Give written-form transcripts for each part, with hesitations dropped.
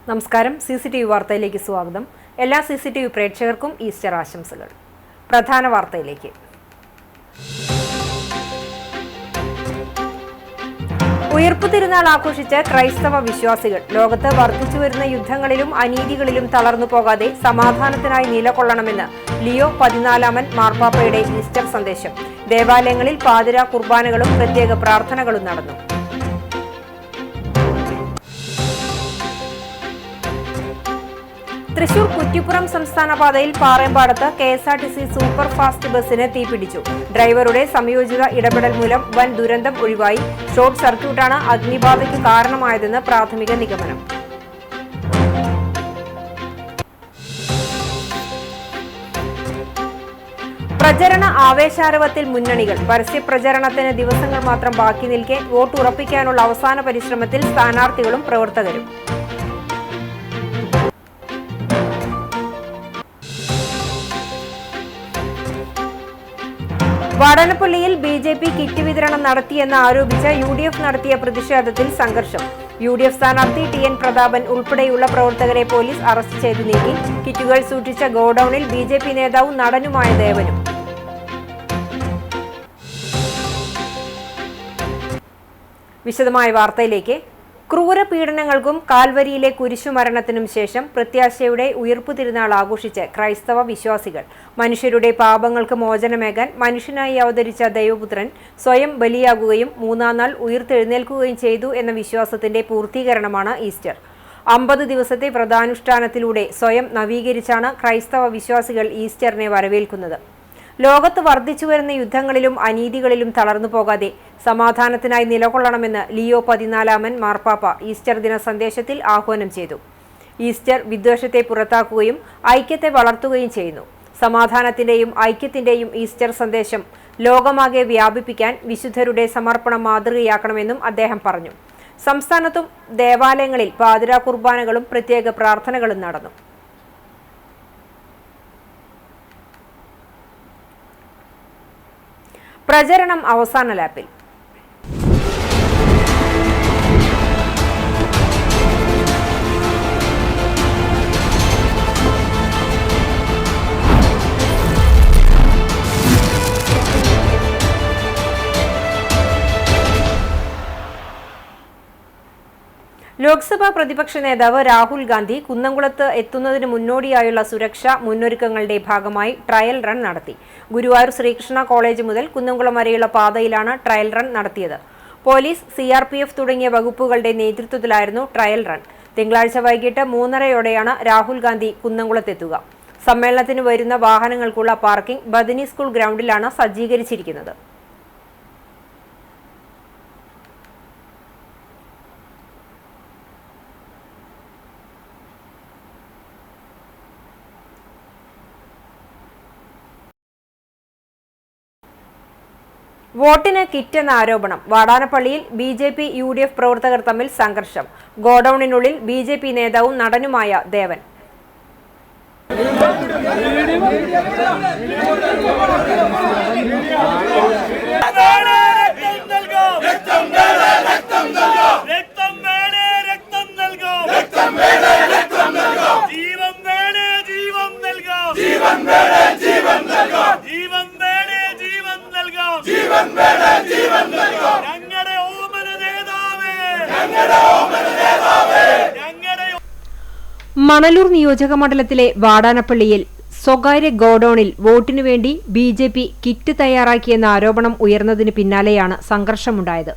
നമസ്കാരം. CCTV വാർത്തയിലേക്ക് സ്വാഗതം. എല്ലാ CCTV പ്രേക്ഷകർക്കും ഈസ്റ്റർ ആശംസകൾ. പ്രധാന വാർത്തയിലേക്ക്. ഉയർപ്പ് തിരുനാൾ ആഘോഷിച്ച് ക്രൈസ്തവ വിശ്വാസികൾ ലോകത്ത് വർദ്ധിച്ചുവരുന്ന യുദ്ധങ്ങളിലും അനീതികളിലും തളർന്നു പോകാതെ സമാധാനത്തിനായി നിലകൊള്ളണമെന്ന് ലിയോ 14 മാർപ്പാപ്പയുടെ ഈസ്റ്റർ സന്ദേശം. ദേവാലയങ്ങളിൽ പാതിരാ കുർബാനകളും പ്രത്യേക പ്രാർത്ഥനകളും നടന്നു. തൃശൂർ കുറ്റിപ്പുറം സംസ്ഥാന പാതയിൽ പാറേമ്പാടത്ത് KSRTC സൂപ്പർ ഫാസ്റ്റ് ബസിന് തീപിടിച്ചു. ഡ്രൈവറുടെ സംയോജിത ഇടപെടൽ മൂലം വൻ ദുരന്തം ഒഴിവായി. ഷോർട്ട് സർക്യൂട്ടാണ് അഗ്നിബാധയ്ക്ക് കാരണമായതെന്ന് പ്രാഥമിക നിഗമനം. പ്രചരണ ആവേശാരവത്തിൽ മുന്നണികൾ. പരസ്യപ്രചരണത്തിന് ദിവസങ്ങൾ മാത്രം ബാക്കി നിൽക്കെ വോട്ട് ഉറപ്പിക്കാനുള്ള അവസാന പരിശ്രമത്തിൽ സ്ഥാനാർത്ഥികളും പ്രവർത്തകരും. വാടാനപ്പള്ളിയിൽ BJP കിറ്റ് വിതരണം നടത്തിയെന്ന് ആരോപിച്ച് UDF നടത്തിയ പ്രതിഷേധത്തിൽ സംഘർഷം. UDF സ്ഥാനാർത്ഥി TN പ്രതാപൻ ഉൾപ്പെടെയുള്ള പ്രവർത്തകരെ പോലീസ് അറസ്റ്റ് ചെയ്തു നീക്കി. കിറ്റുകൾ സൂക്ഷിച്ച ഗോഡൌണിൽ BJP നേതാവും നടനുമായ ദേവനും. വിശദമായ വാർത്തയിലേക്ക്. ക്രൂരപീഡനങ്ങൾക്കും കാൽവരിയിലെ കുരിശുമരണത്തിനും ശേഷം പ്രത്യാശയുടെ ഉയർപ്പു തിരുനാൾ ആഘോഷിച്ച് ക്രൈസ്തവ വിശ്വാസികൾ. മനുഷ്യരുടെ പാപങ്ങൾക്ക് മോചനമേകാൻ മനുഷ്യനായി അവതരിച്ച ദൈവപുത്രൻ സ്വയം ബലിയാകുകയും മൂന്നാം നാൾ ഉയർത്തെഴുന്നേൽക്കുകയും ചെയ്തു എന്ന വിശ്വാസത്തിന്റെ പൂർത്തീകരണമാണ് ഈസ്റ്റർ. 50 ദിവസത്തെ വ്രതാനുഷ്ഠാനത്തിലൂടെ സ്വയം നവീകരിച്ചാണ് ക്രൈസ്തവ വിശ്വാസികൾ ഈസ്റ്ററിനെ വരവേൽക്കുന്നത്. ലോകത്ത് വർദ്ധിച്ചുവരുന്ന യുദ്ധങ്ങളിലും അനീതികളിലും തളർന്നു പോകാതെ സമാധാനത്തിനായി നിലകൊള്ളണമെന്ന് ലിയോ 14 മാർപ്പാപ്പ ഈസ്റ്റർ ദിന സന്ദേശത്തിൽ ആഹ്വാനം ചെയ്തു. ഈസ്റ്റർ വിദ്വേഷത്തെ പുറത്താക്കുകയും ഐക്യത്തെ വളർത്തുകയും ചെയ്യുന്നു. സമാധാനത്തിന്റെയും ഐക്യത്തിന്റെയും ഈസ്റ്റർ സന്ദേശം ലോകമാകെ വ്യാപിപ്പിക്കാൻ വിശുദ്ധരുടെ സമർപ്പണം മാതൃകയാക്കണമെന്നും അദ്ദേഹം പറഞ്ഞു. സംസ്ഥാനത്തും ദേവാലയങ്ങളിൽ പാതിരാ കുർബാനകളും പ്രത്യേക പ്രാർത്ഥനകളും നടന്നു. പ്രചരണം അവസാന ലാപ്പിൽ. ലോക്സഭാ പ്രതിപക്ഷ നേതാവ് രാഹുൽ ഗാന്ധി കുന്നംകുളത്ത് എത്തുന്നതിന് മുന്നോടിയായുള്ള സുരക്ഷാ മുന്നൊരുക്കങ്ങളുടെ ഭാഗമായി ട്രയൽ റൺ നടത്തി. ഗുരുവായൂർ ശ്രീകൃഷ്ണ കോളേജ് മുതൽ കുന്നംകുളം വരെയുള്ള പാതയിലാണ് ട്രയൽ റൺ നടത്തിയത്. പോലീസ്, CRPF തുടങ്ങിയ വകുപ്പുകളുടെ നേതൃത്വത്തിലായിരുന്നു ട്രയൽ റൺ. തിങ്കളാഴ്ച വൈകിട്ട് 3:30യോടെയാണ് രാഹുൽ ഗാന്ധി കുന്നംകുളത്തെത്തുക. സമ്മേളനത്തിന് വരുന്ന വാഹനങ്ങൾക്കുള്ള പാർക്കിംഗ് ബദനി സ്കൂൾ ഗ്രൗണ്ടിലാണ് സജ്ജീകരിച്ചിരിക്കുന്നത്. വോട്ടിന് കിറ്റെന്ന ആരോപണം. വാടാനപ്പള്ളിയിൽ BJP UDF പ്രവർത്തകർ തമ്മിൽ സംഘർഷം. ഗോഡൌണിനുള്ളിൽ BJP നേതാവും നടനുമായ ദേവൻ. മണലൂർ നിയോജക മണ്ഡലത്തിലെ വാടാനപ്പള്ളിയിൽ സ്വകാര്യ ഗോഡൌണിൽ വോട്ടിനു വേണ്ടി BJP കിറ്റ് തയ്യാറാക്കിയെന്ന ആരോപണം ഉയർന്നതിന് പിന്നാലെയാണ് സംഘർഷമുണ്ടായത്.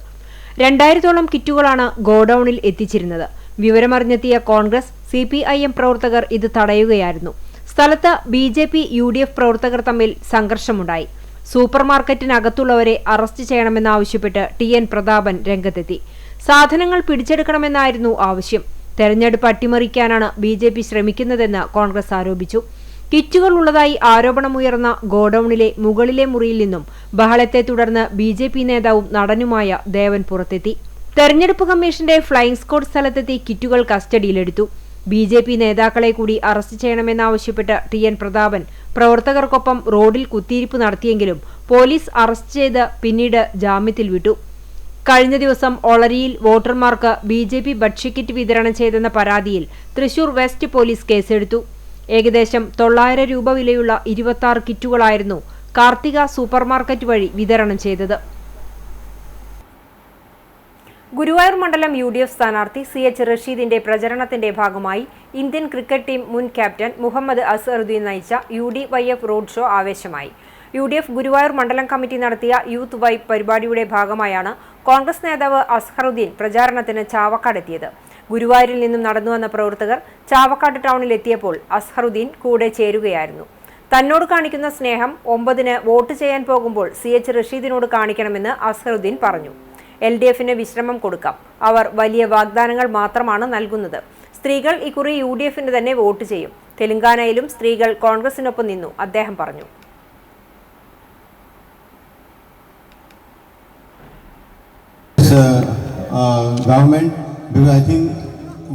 2000ഓളം കിറ്റുകളാണ് ഗോഡൌണിൽ എത്തിച്ചിരുന്നത്. വിവരമറിഞ്ഞെത്തിയ കോൺഗ്രസ്, CPIM പ്രവർത്തകർ ഇത് തടയുകയായിരുന്നു. സ്ഥലത്ത് BJP UDF പ്രവർത്തകർ തമ്മിൽ സംഘർഷമുണ്ടായി. സൂപ്പർമാർക്കറ്റിനകത്തുള്ളവരെ അറസ്റ്റ് ചെയ്യണമെന്നാവശ്യപ്പെട്ട് TN പ്രതാപൻ രംഗത്തെത്തി. സാധനങ്ങൾ പിടിച്ചെടുക്കണമെന്നായിരുന്നു ആവശ്യം. തെരഞ്ഞെടുപ്പ് അട്ടിമറിക്കാനാണ് BJP ശ്രമിക്കുന്നതെന്ന് കോൺഗ്രസ് ആരോപിച്ചു. കിറ്റുകൾ ഉള്ളതായി ആരോപണമുയർന്ന ഗോഡൌണിലെ മുകളിലെ മുറിയിൽ നിന്നും ബഹളത്തെ തുടർന്ന് BJP നേതാവും നടനുമായ ദേവൻ പുറത്തെത്തി. തെരഞ്ഞെടുപ്പ് കമ്മീഷന്റെ ഫ്ലൈയിംഗ് സ്ക്വാഡ് സ്ഥലത്തെത്തി കിറ്റുകൾ കസ്റ്റഡിയിലെടുത്തു. BJP നേതാക്കളെ കൂടി അറസ്റ്റ് ചെയ്യണമെന്നാവശ്യപ്പെട്ട് TN പ്രതാപൻ പ്രവർത്തകർക്കൊപ്പം റോഡിൽ കുത്തിയിരിപ്പ് നടത്തിയെങ്കിലും പോലീസ് അറസ്റ്റ് ചെയ്ത് പിന്നീട് ജാമ്യത്തിൽ വിട്ടു. കഴിഞ്ഞ ദിവസം ഒളരിയിൽ വോട്ടർമാർക്ക് ബി.ജെ.പി. ഭക്ഷ്യക്കിറ്റ് വിതരണം ചെയ്തെന്ന പരാതിയിൽ തൃശൂർ വെസ്റ്റ് പോലീസ് കേസെടുത്തു. ഏകദേശം 900 രൂപ വിലയുള്ള 26 കിറ്റുകളായിരുന്നു കാർത്തിക സൂപ്പർമാർക്കറ്റ് വഴി വിതരണം ചെയ്തത്. ഗുരുവായൂർ മണ്ഡലം യു.ഡി.എഫ് സ്ഥാനാർത്ഥി സി.എച്ച്. റഷീദിന്റെ പ്രചരണത്തിന്റെ ഭാഗമായി ഇന്ത്യൻ ക്രിക്കറ്റ് ടീം മുൻ ക്യാപ്റ്റൻ മുഹമ്മദ് അസ്ഹറുദ്ദീൻ നയിച്ച UDYF റോഡ് ഷോ ആവേശമായി. യു.ഡി.എഫ് ഗുരുവായൂർ മണ്ഡലം കമ്മിറ്റി നടത്തിയ യൂത്ത് വൈബ് പരിപാടിയുടെ ഭാഗമായാണ് കോൺഗ്രസ് നേതാവ് അസ്ഹറുദ്ദീൻ പ്രചാരണത്തിന് ചാവക്കാടെത്തിയത്. ഗുരുവായൂരിൽ നിന്നും നടന്നുവന്ന പ്രവർത്തകർ ചാവക്കാട് ടൗണിലെത്തിയപ്പോൾ അസ്ഹറുദ്ദീൻ കൂടെ ചേരുകയായിരുന്നു. തന്നോട് കാണിക്കുന്ന സ്നേഹം 9-ന് വോട്ട് ചെയ്യാൻ പോകുമ്പോൾ സി.എച്ച്. റഷീദിനോട് കാണിക്കണമെന്ന് അസ്ഹറുദ്ദീൻ പറഞ്ഞു. LDFന് വിശ്രമം കൊടുക്കാം, അവർ വലിയ വാഗ്ദാനങ്ങൾ മാത്രമാണ് നൽകുന്നത്. സ്ത്രീകൾ ഇക്കുറി UDFന് തന്നെ വോട്ട് ചെയ്യും. തെലങ്കാനയിലും സ്ത്രീകൾ കോൺഗ്രസിനൊപ്പം നിന്നു, അദ്ദേഹം പറഞ്ഞു. Government, because I think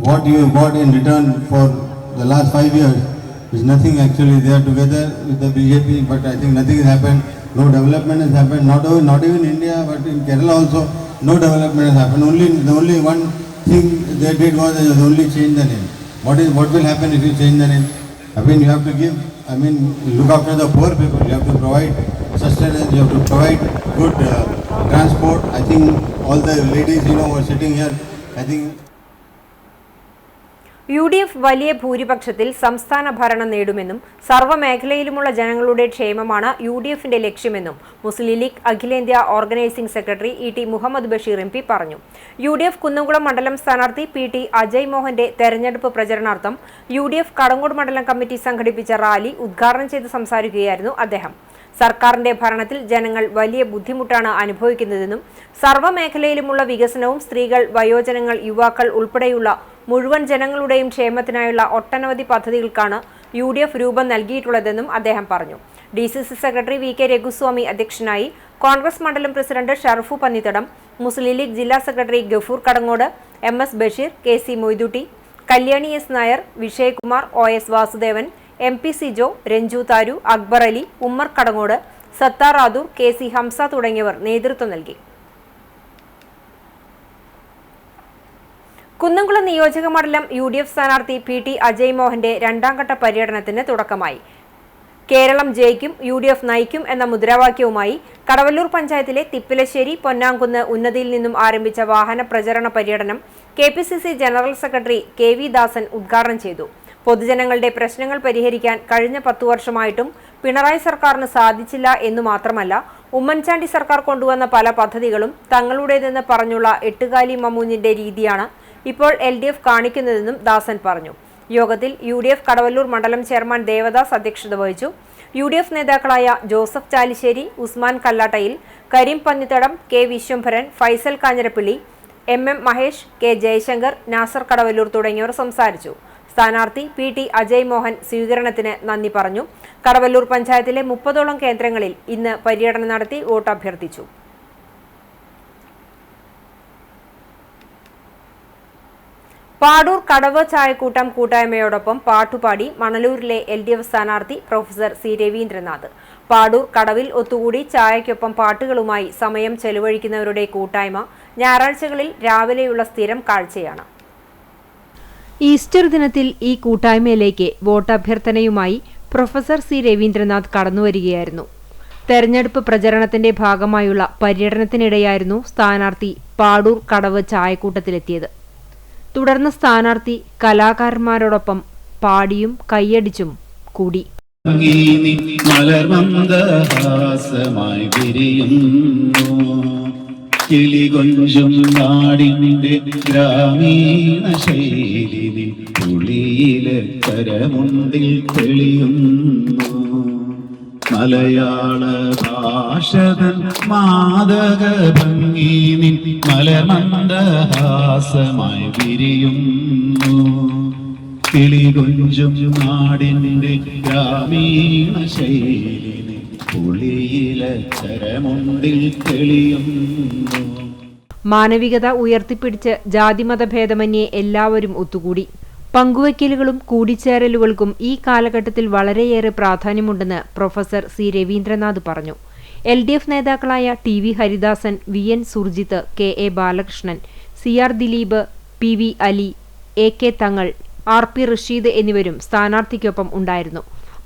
what you got in return for the last 5 years is nothing. Actually, they are together with the BJP, but I think nothing has happened. No development has happened. Not even India, but in Kerala also, no development has happened. The only one thing they did was only change the name. What will happen if you change the name? I mean, you have to give. I mean, look after the poor people. You have to provide sustenance. You have to provide good transport. I think all the ladies, who are sitting here, I think. UDF വലിയ ഭൂരിപക്ഷത്തിൽ സംസ്ഥാന ഭരണം നേടുമെന്നും സർവ്വമേഖലയിലുമുള്ള ജനങ്ങളുടെ ക്ഷേമമാണ് UDFന്റെ ലക്ഷ്യമെന്നും മുസ്ലിം ലീഗ് അഖിലേന്ത്യാ organising secretary E.T. Muhammad Basheer MP പറഞ്ഞു. UDF കുന്നംകുളം മണ്ഡലം സ്ഥാനാർത്ഥി P.T. അജയ് മോഹന്റെ തെരഞ്ഞെടുപ്പ് പ്രചരണാർത്ഥം UDF കടങ്ങോട് മണ്ഡലം കമ്മിറ്റി സംഘടിപ്പിച്ച റാലി ഉദ്ഘാടനം ചെയ്ത് സംസാരിക്കുകയായിരുന്നു അദ്ദേഹം. സർക്കാരിന്റെ ഭരണത്തിൽ ജനങ്ങൾ വലിയ ബുദ്ധിമുട്ടാണ് അനുഭവിക്കുന്നതെന്നും സർവ്വമേഖലയിലുമുള്ള വികസനവും സ്ത്രീകൾ, വയോജനങ്ങൾ, യുവാക്കൾ ഉൾപ്പെടെയുള്ള മുഴുവൻ ജനങ്ങളുടെയും ക്ഷേമത്തിനായുള്ള ഒട്ടനവധി പദ്ധതികൾക്കാണ് UDF രൂപം നൽകിയിട്ടുള്ളതെന്നും അദ്ദേഹം പറഞ്ഞു. DCC secretary V.K. രഘുസ്വാമി അധ്യക്ഷനായി. കോൺഗ്രസ് മണ്ഡലം പ്രസിഡന്റ് ഷറഫു പന്നിത്തടം, മുസ്ലിം ലീഗ് ജില്ലാ secretary Gafoor Kadangode, MS Basheer, KC Moythutty, Kalyani S. Nair, Vijayakumar, OS Vasudevan, MP Sijo, Ranju Tharu, Akbar Ali, Ummer Kadangode, Sathar Adoor, KC Hamza തുടങ്ങിയവർ നേതൃത്വം നൽകി. കുന്നംകുളം നിയോജക മണ്ഡലം UDF സ്ഥാനാർത്ഥി P.T. അജയ് മോഹന്റെ രണ്ടാം ഘട്ട പര്യടനത്തിന് തുടക്കമായി. കേരളം ജയിക്കും, UDF നയിക്കും എന്ന മുദ്രാവാക്യവുമായി കടവല്ലൂർ പഞ്ചായത്തിലെ തിപ്പിലശ്ശേരി, പൊന്നാംകുന്ന് ഉന്നതിയിൽ നിന്നും ആരംഭിച്ച വാഹന പ്രചരണ പര്യടനം KPCC ജനറൽ സെക്രട്ടറി KV ദാസൻ ഉദ്ഘാടനം ചെയ്തു. പൊതുജനങ്ങളുടെ പ്രശ്നങ്ങൾ പരിഹരിക്കാൻ കഴിഞ്ഞ 10 വർഷമായിട്ടും പിണറായി സർക്കാരിന് സാധിച്ചില്ല എന്നു മാത്രമല്ല, ഉമ്മൻചാണ്ടി സർക്കാർ കൊണ്ടുവന്ന പല പദ്ധതികളും തങ്ങളുടേതെന്ന് പറഞ്ഞുള്ള എട്ടുകാലി മമ്മൂഞ്ഞിന്റെ രീതിയാണ് ഇപ്പോൾ LDF കാണിക്കുന്നതെന്നും ദാസൻ പറഞ്ഞു. യോഗത്തിൽ UDF കടവല്ലൂർ മണ്ഡലം ചെയർമാൻ ദേവദാസ് അധ്യക്ഷത വഹിച്ചു. UDF നേതാക്കളായ Joseph Chalissery, Usman Kallattayil, Kareem Pannithadam, K. Viswambharan, Faisal Kanjirappally, MM Mahesh, K. Jayashankar, Nasar Kadavallur തുടങ്ങിയവർ സംസാരിച്ചു. സ്ഥാനാർത്ഥി P.T. അജയ് മോഹൻ സ്വീകരണത്തിന് നന്ദി പറഞ്ഞു. കടവല്ലൂർ പഞ്ചായത്തിലെ 30ഓളം കേന്ദ്രങ്ങളിൽ ഇന്ന് പര്യടനം നടത്തി വോട്ട് അഭ്യർത്ഥിച്ചു. പാടൂർ കടവ് ചായക്കൂട്ടം കൂട്ടായ്മയോടൊപ്പം പാട്ടുപാടി മണലൂരിലെ LDF സ്ഥാനാർത്ഥി പ്രൊഫസർ C. രവീന്ദ്രനാഥ്. പാടൂർ കടവിൽ ഒത്തുകൂടി ചായയ്ക്കൊപ്പം പാട്ടുകളുമായി സമയം ചെലവഴിക്കുന്നവരുടെ കൂട്ടായ്മ ഞായറാഴ്ചകളിൽ രാവിലെയുള്ള സ്ഥിരം കാഴ്ചയാണ്. ഈസ്റ്റർ ദിനത്തിൽ ഈ കൂട്ടായ്മയിലേക്ക് വോട്ടഭ്യർത്ഥനയുമായി പ്രൊഫസർ C. രവീന്ദ്രനാഥ് കടന്നുവരികയായിരുന്നു. തെരഞ്ഞെടുപ്പ് പ്രചരണത്തിന്റെ ഭാഗമായുള്ള പര്യടനത്തിനിടെയായിരുന്നു സ്ഥാനാർത്ഥി പാടൂർ കടവ് ചായക്കൂട്ടത്തിലെത്തിയത്. തുടർന്ന് സ്ഥാനാർത്ഥി കലാകാരന്മാരോടൊപ്പം പാടിയും കൈയടിച്ചും കൂടി. കിളികൊഞ്ചും നാടിന്റെ ഗ്രാമീണ ശൈലി പുളിയിലെ കരമുണ്ടിൽ തെളിയുന്നു. മലയാള ഭാഷതൻ മാദക ഭംഗി നിൻ മലമന്ദഹാസമായി വിരിയുന്നു. കിളികൊഞ്ചും നാടിന്റെ ഗ്രാമീണ ശൈലി പുളിയിലെ കരമുണ്ടിൽ തെളിയുന്നു. മാനവികത ഉയർത്തിപ്പിടിച്ച് ജാതിമതഭേദമന്യേ എല്ലാവരും ഒത്തുകൂടി. പങ്കുവയ്ക്കലുകളും കൂടിച്ചേരലുകൾക്കും ഈ കാലഘട്ടത്തിൽ വളരെയേറെ പ്രാധാന്യമുണ്ടെന്ന് പ്രൊഫസർ C. രവീന്ദ്രനാഥ് പറഞ്ഞു. LDF നേതാക്കളായ TV Haridasan, VN Surjit, KA Balakrishnan, CR Dileep, PV Ali, AK തങ്ങൾ, RP റഷീദ് എന്നിവരും സ്ഥാനാർത്ഥിക്കൊപ്പം ഉണ്ടായിരുന്നു.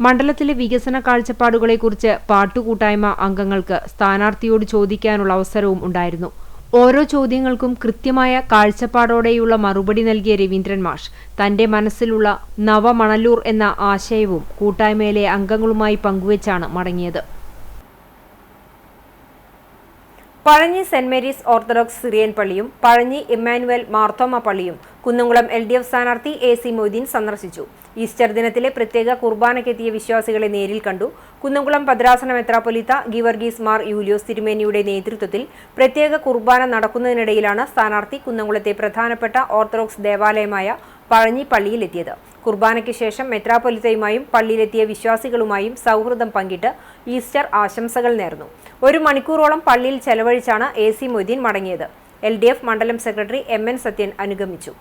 മണ്ഡലത്തിലെ വികസന കാഴ്ചപ്പാടുകളെക്കുറിച്ച് പാട്ടുകൂട്ടായ്മ അംഗങ്ങൾക്ക് സ്ഥാനാർത്ഥിയോട് ചോദിക്കാനുള്ള അവസരവും ഉണ്ടായിരുന്നു. ഓരോ ചോദ്യങ്ങൾക്കും കൃത്യമായ കാഴ്ചപ്പാടോടെയുള്ള മറുപടി നൽകിയ രവീന്ദ്രൻ മാഷ് തന്റെ മനസ്സിലുള്ള നവമണലൂർ എന്ന ആശയവും കൂട്ടായ്മയിലെ അംഗങ്ങളുമായി പങ്കുവച്ചാണ് മടങ്ങിയത്. Pazhanji saint Mary's orthodox Syrian പള്ളിയും പഴഞ്ഞി ഇമ്മാനുവൽ മാർത്തോമ പള്ളിയും കുന്നംകുളം LDF സ്ഥാനാർത്ഥി AC മൊയ്തീൻ സന്ദർശിച്ചു. ഈസ്റ്റർ ദിനത്തിലെ പ്രത്യേക കുർബാനയ്ക്കെത്തിയ വിശ്വാസികളെ നേരിൽ കണ്ടു. കുന്നംകുളം ഭദ്രാസന മെത്രാപ്പൊലീത്ത ഗീവർഗീസ് മാർ യൂലിയോസ് തിരുമേനിയുടെ നേതൃത്വത്തിൽ പ്രത്യേക കുർബാന നടക്കുന്നതിനിടയിലാണ് സ്ഥാനാർത്ഥി കുന്നംകുളത്തെ പ്രധാനപ്പെട്ട ഓർത്തഡോക്സ് ദേവാലയമായ പഴഞ്ഞി പള്ളിയിലെത്തിയത്. കുർബാനയ്ക്ക് ശേഷം മെത്രാപ്പൊലീത്തയുമായും പള്ളിയിലെത്തിയ വിശ്വാസികളുമായും സൗഹൃദം പങ്കിട്ട് ഈസ്റ്റർ ആശംസകൾ നേർന്നു. 1 മണിക്കൂറോളം പള്ളിയിൽ ചെലവഴിച്ചാണ് AC മൊയ്തീൻ മടങ്ങിയത്. LDF മണ്ഡലം സെക്രട്ടറി MN സത്യൻ അനുഗമിച്ചു.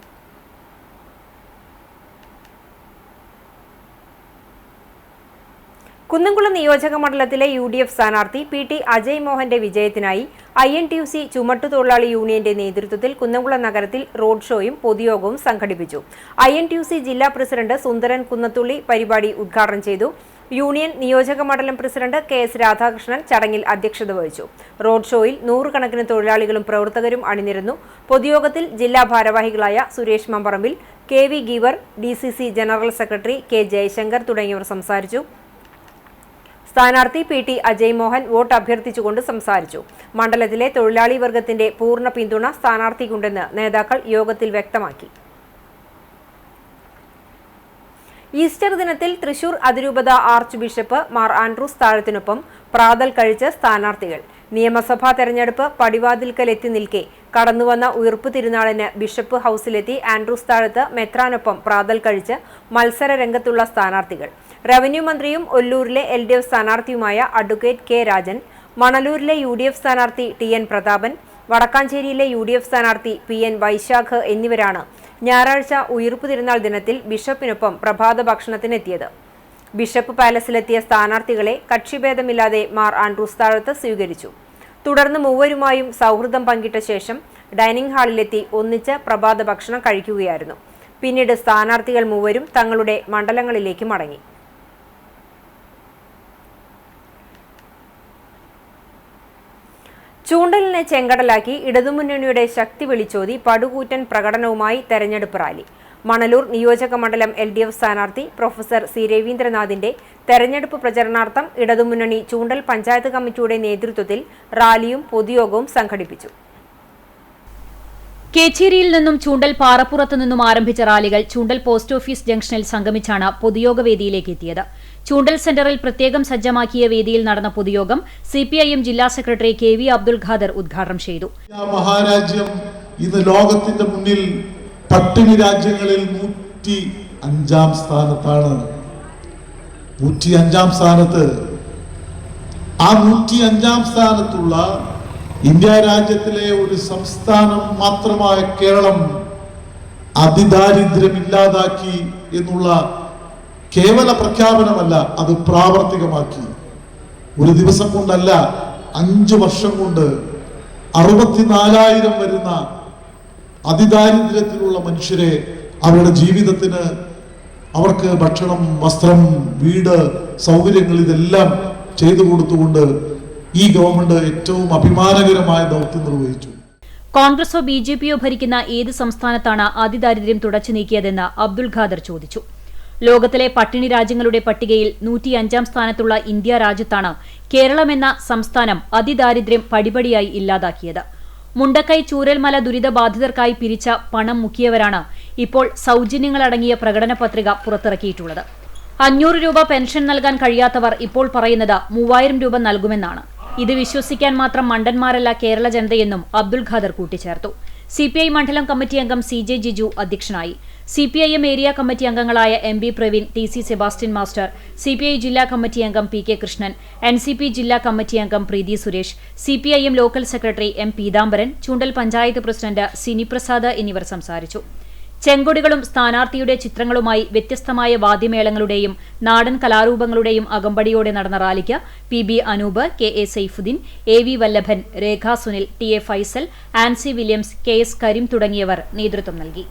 കുന്നംകുളം നിയോജക മണ്ഡലത്തിലെ UDF സ്ഥാനാർത്ഥി PT അജയ് മോഹന്റെ വിജയത്തിനായി INTUC ചുമട്ടുതൊഴിലാളി യൂണിയന്റെ നേതൃത്വത്തിൽ കുന്നംകുളം നഗരത്തിൽ റോഡ് ഷോയും പൊതുയോഗവും സംഘടിപ്പിച്ചു. INTUC ജില്ലാ പ്രസിഡന്റ് സുന്ദരൻ കുന്നത്തുള്ളി പരിപാടി ഉദ്ഘാടനം ചെയ്തു. യൂണിയൻ നിയോജക മണ്ഡലം പ്രസിഡന്റ് KS രാധാകൃഷ്ണൻ ചടങ്ങിൽ അധ്യക്ഷത വഹിച്ചു. റോഡ് ഷോയിൽ 100 കണക്കിന് തൊഴിലാളികളും പ്രവർത്തകരും അണിനിരന്നു. പൊതുയോഗത്തിൽ ജില്ലാ ഭാരവാഹികളായ Suresh Mamparambil, KV Geevar, DCC general secretary K Jayashankar തുടങ്ങിയവർ സംസാരിച്ചു. സ്ഥാനാർത്ഥി PT അജയ് മോഹൻ വോട്ട് അഭ്യർത്ഥിച്ചുകൊണ്ട് സംസാരിച്ചു. മണ്ഡലത്തിലെ തൊഴിലാളി വർഗത്തിന്റെ പൂർണ്ണ പിന്തുണ സ്ഥാനാർത്ഥിക്കുണ്ടെന്ന് നേതാക്കൾ യോഗത്തിൽ വ്യക്തമാക്കി. ഈസ്റ്റർ ദിനത്തിൽ തൃശൂർ അതിരൂപത ആർച്ച് ബിഷപ്പ് മാർ ആൻഡ്രൂസ് താഴത്തിനൊപ്പം പ്രാതൽ കഴിച്ച് സ്ഥാനാർത്ഥികൾ. നിയമസഭാ തെരഞ്ഞെടുപ്പ് പടിവാതിൽക്കലെത്തി നിൽക്കെ കടന്നുവന്ന ഉയിർപ്പ് തിരുനാളിന് ബിഷപ്പ് ഹൌസിലെത്തി ആൻഡ്രൂസ് താഴത്ത് മെത്രാനൊപ്പം പ്രാതൽ കഴിച്ച് മത്സര രംഗത്തുള്ള സ്ഥാനാർത്ഥികൾ. റവന്യൂ മന്ത്രിയും ഒല്ലൂരിലെ LDF സ്ഥാനാർത്ഥിയുമായ അഡ്വക്കേറ്റ് K രാജൻ, മണലൂരിലെ UDF സ്ഥാനാർത്ഥി TN പ്രതാപൻ, വടക്കാഞ്ചേരിയിലെ UDF സ്ഥാനാർത്ഥി PN വൈശാഖ് എന്നിവരാണ് ഞായറാഴ്ച ഉയിർപ്പ് തിരുനാൾ ദിനത്തിൽ ബിഷപ്പിനൊപ്പം പ്രഭാത ഭക്ഷണത്തിനെത്തിയത്. ബിഷപ്പ് പാലസിലെത്തിയ സ്ഥാനാർത്ഥികളെ കക്ഷിഭേദമില്ലാതെ മാർ ആൻഡ്രൂസ് താഴത്ത് സ്വീകരിച്ചു. തുടർന്ന് മൂവരുമായും സൗഹൃദം പങ്കിട്ട ശേഷം ഡൈനിങ് ഹാളിലെത്തി ഒന്നിച്ച് പ്രഭാത ഭക്ഷണം കഴിക്കുകയായിരുന്നു. പിന്നീട് സ്ഥാനാർത്ഥികൾ മൂവരും തങ്ങളുടെ മണ്ഡലങ്ങളിലേക്ക് മടങ്ങി. ചൂണ്ടലിനെ ചെങ്കടലാക്കി ഇടതുമുന്നണിയുടെ ശക്തി വിളിച്ചോതി പടുകൂറ്റൻ പ്രകടനവുമായി തെരഞ്ഞെടുപ്പ് റാലി. മണലൂർ നിയോജക മണ്ഡലം LDF സ്ഥാനാർത്ഥി പ്രൊഫസർ C രവീന്ദ്രനാഥിന്റെ തെരഞ്ഞെടുപ്പ് പ്രചരണാർത്ഥം ഇടതുമുന്നണി ചൂണ്ടൽ പഞ്ചായത്ത് കമ്മിറ്റിയുടെ നേതൃത്വത്തിൽ റാലിയും പൊതുയോഗവും സംഘടിപ്പിച്ചു. കേച്ചേരിയിൽ നിന്നും ചൂണ്ടൽ പാറപ്പുറത്തു നിന്നും ആരംഭിച്ച റാലികൾ ചൂണ്ടൽ പോസ്റ്റ് ഓഫീസ് ജംഗ്ഷനിൽ സംഗമിച്ചാണ് പൊതുയോഗ വേദിയിലേക്ക് എത്തിയത്. ചൂണ്ടൽ സെന്ററിൽ പ്രത്യേകം സജ്ജമാക്കിയ വേദിയിൽ നടന്ന പൊതുയോഗം CPIM ജില്ലാ സെക്രട്ടറി KV അബ്ദുൽ ഖാദർ ഉദ്ഘാടനം ചെയ്തു. മഹാരാജ്യം ഇന്ന് ലോകത്തിന്റെ മുന്നിൽ പട്ടിണി രാജ്യങ്ങളിൽ 105-ാം സ്ഥാനത്താണ്. 105-ാം സ്ഥാനത്ത്, ആ 105-ാം സ്ഥാനത്തുള്ള ഇന്ത്യ രാജ്യത്തിലെ ഒരു സംസ്ഥാനം മാത്രമായ കേരളം അതിദാരിദ്ര്യം ഇല്ലാതാക്കി എന്നുള്ള കേവല പ്രഖ്യാപനമല്ല, അത് പ്രാവർത്തികമാക്കി. ഒരു ദിവസം കൊണ്ടല്ല, 5 വർഷം കൊണ്ട് 64,000 വരുന്ന അതിദാരിദ്ര്യത്തിലുള്ള മനുഷ്യരെ അവരുടെ ജീവിതത്തിന്, അവർക്ക് ഭക്ഷണം, വസ്ത്രം, വീട്, സൗകര്യങ്ങൾ ഇതെല്ലാം ചെയ്തു കൊടുത്തുകൊണ്ട് ഈ ഗവൺമെന്റ് ഏറ്റവും അഭിമാനകരമായ ദൗത്യം നിർവഹിച്ചു. കോൺഗ്രസോ BJPയോ ഭരിക്കുന്ന ഏത് സംസ്ഥാനത്താണ് അതിദാരിദ്ര്യം തുടച്ചു നീക്കിയതെന്ന് അബ്ദുൽ ഖാദർ ചോദിച്ചു. ലോകത്തിലെ പട്ടിണി രാജ്യങ്ങളുടെ പട്ടികയിൽ 105-ാം സ്ഥാനത്തുള്ള ഇന്ത്യ രാജ്യത്താണ് കേരളമെന്ന സംസ്ഥാനം അതിദാരിദ്ര്യം പടിപടിയായി ഇല്ലാതാക്കിയത്. മുണ്ടക്കൈ ചൂരൽമല ദുരിതബാധിതർക്കായി പിരിച്ച പണം മുക്കിയവരാണ് ഇപ്പോൾ സൌജന്യങ്ങളടങ്ങിയ പ്രകടന പത്രിക പുറത്തിറക്കിയിട്ടുള്ളത്. 500 രൂപ പെൻഷൻ നൽകാൻ കഴിയാത്തവർ ഇപ്പോൾ പറയുന്നത് 3000 രൂപ നൽകുമെന്നാണ്. ഇത് വിശ്വസിക്കാൻ മാത്രം മണ്ടന്മാരല്ല കേരള ജനതയെന്നും അബ്ദുൽ ഖാദർ കൂട്ടിച്ചേർത്തു. CPI മണ്ഡലം കമ്മിറ്റി അംഗം CJ ജിജു അധ്യക്ഷനായി. CPIM ഏരിയ കമ്മിറ്റി അംഗങ്ങളായ MB Praveen, TC Sebastian master, CPI ജില്ലാ കമ്മിറ്റി അംഗം PK കൃഷ്ണൻ, NCP ജില്ലാ കമ്മിറ്റി അംഗം Preethi Suresh, CPIM local secretary M Peethambaran, Choondal panchayat president Sini Prasad എന്നിവർ സംസാരിച്ചു. ചെങ്കൊടികളും സ്ഥാനാർത്ഥിയുടെ ചിത്രങ്ങളുമായി വ്യത്യസ്തമായ വാദ്യമേളങ്ങളുടെയും നാടൻ കലാരൂപങ്ങളുടെയും അകമ്പടിയോടെ നടന്ന റാലിക്ക് PB Anoop, KA Saifuddin, AV Vallabhan, Rekha Sunil, TA Faisal, Ancy Williams, KS Kareem തുടങ്ങിയവർ നേതൃത്വം നൽകി.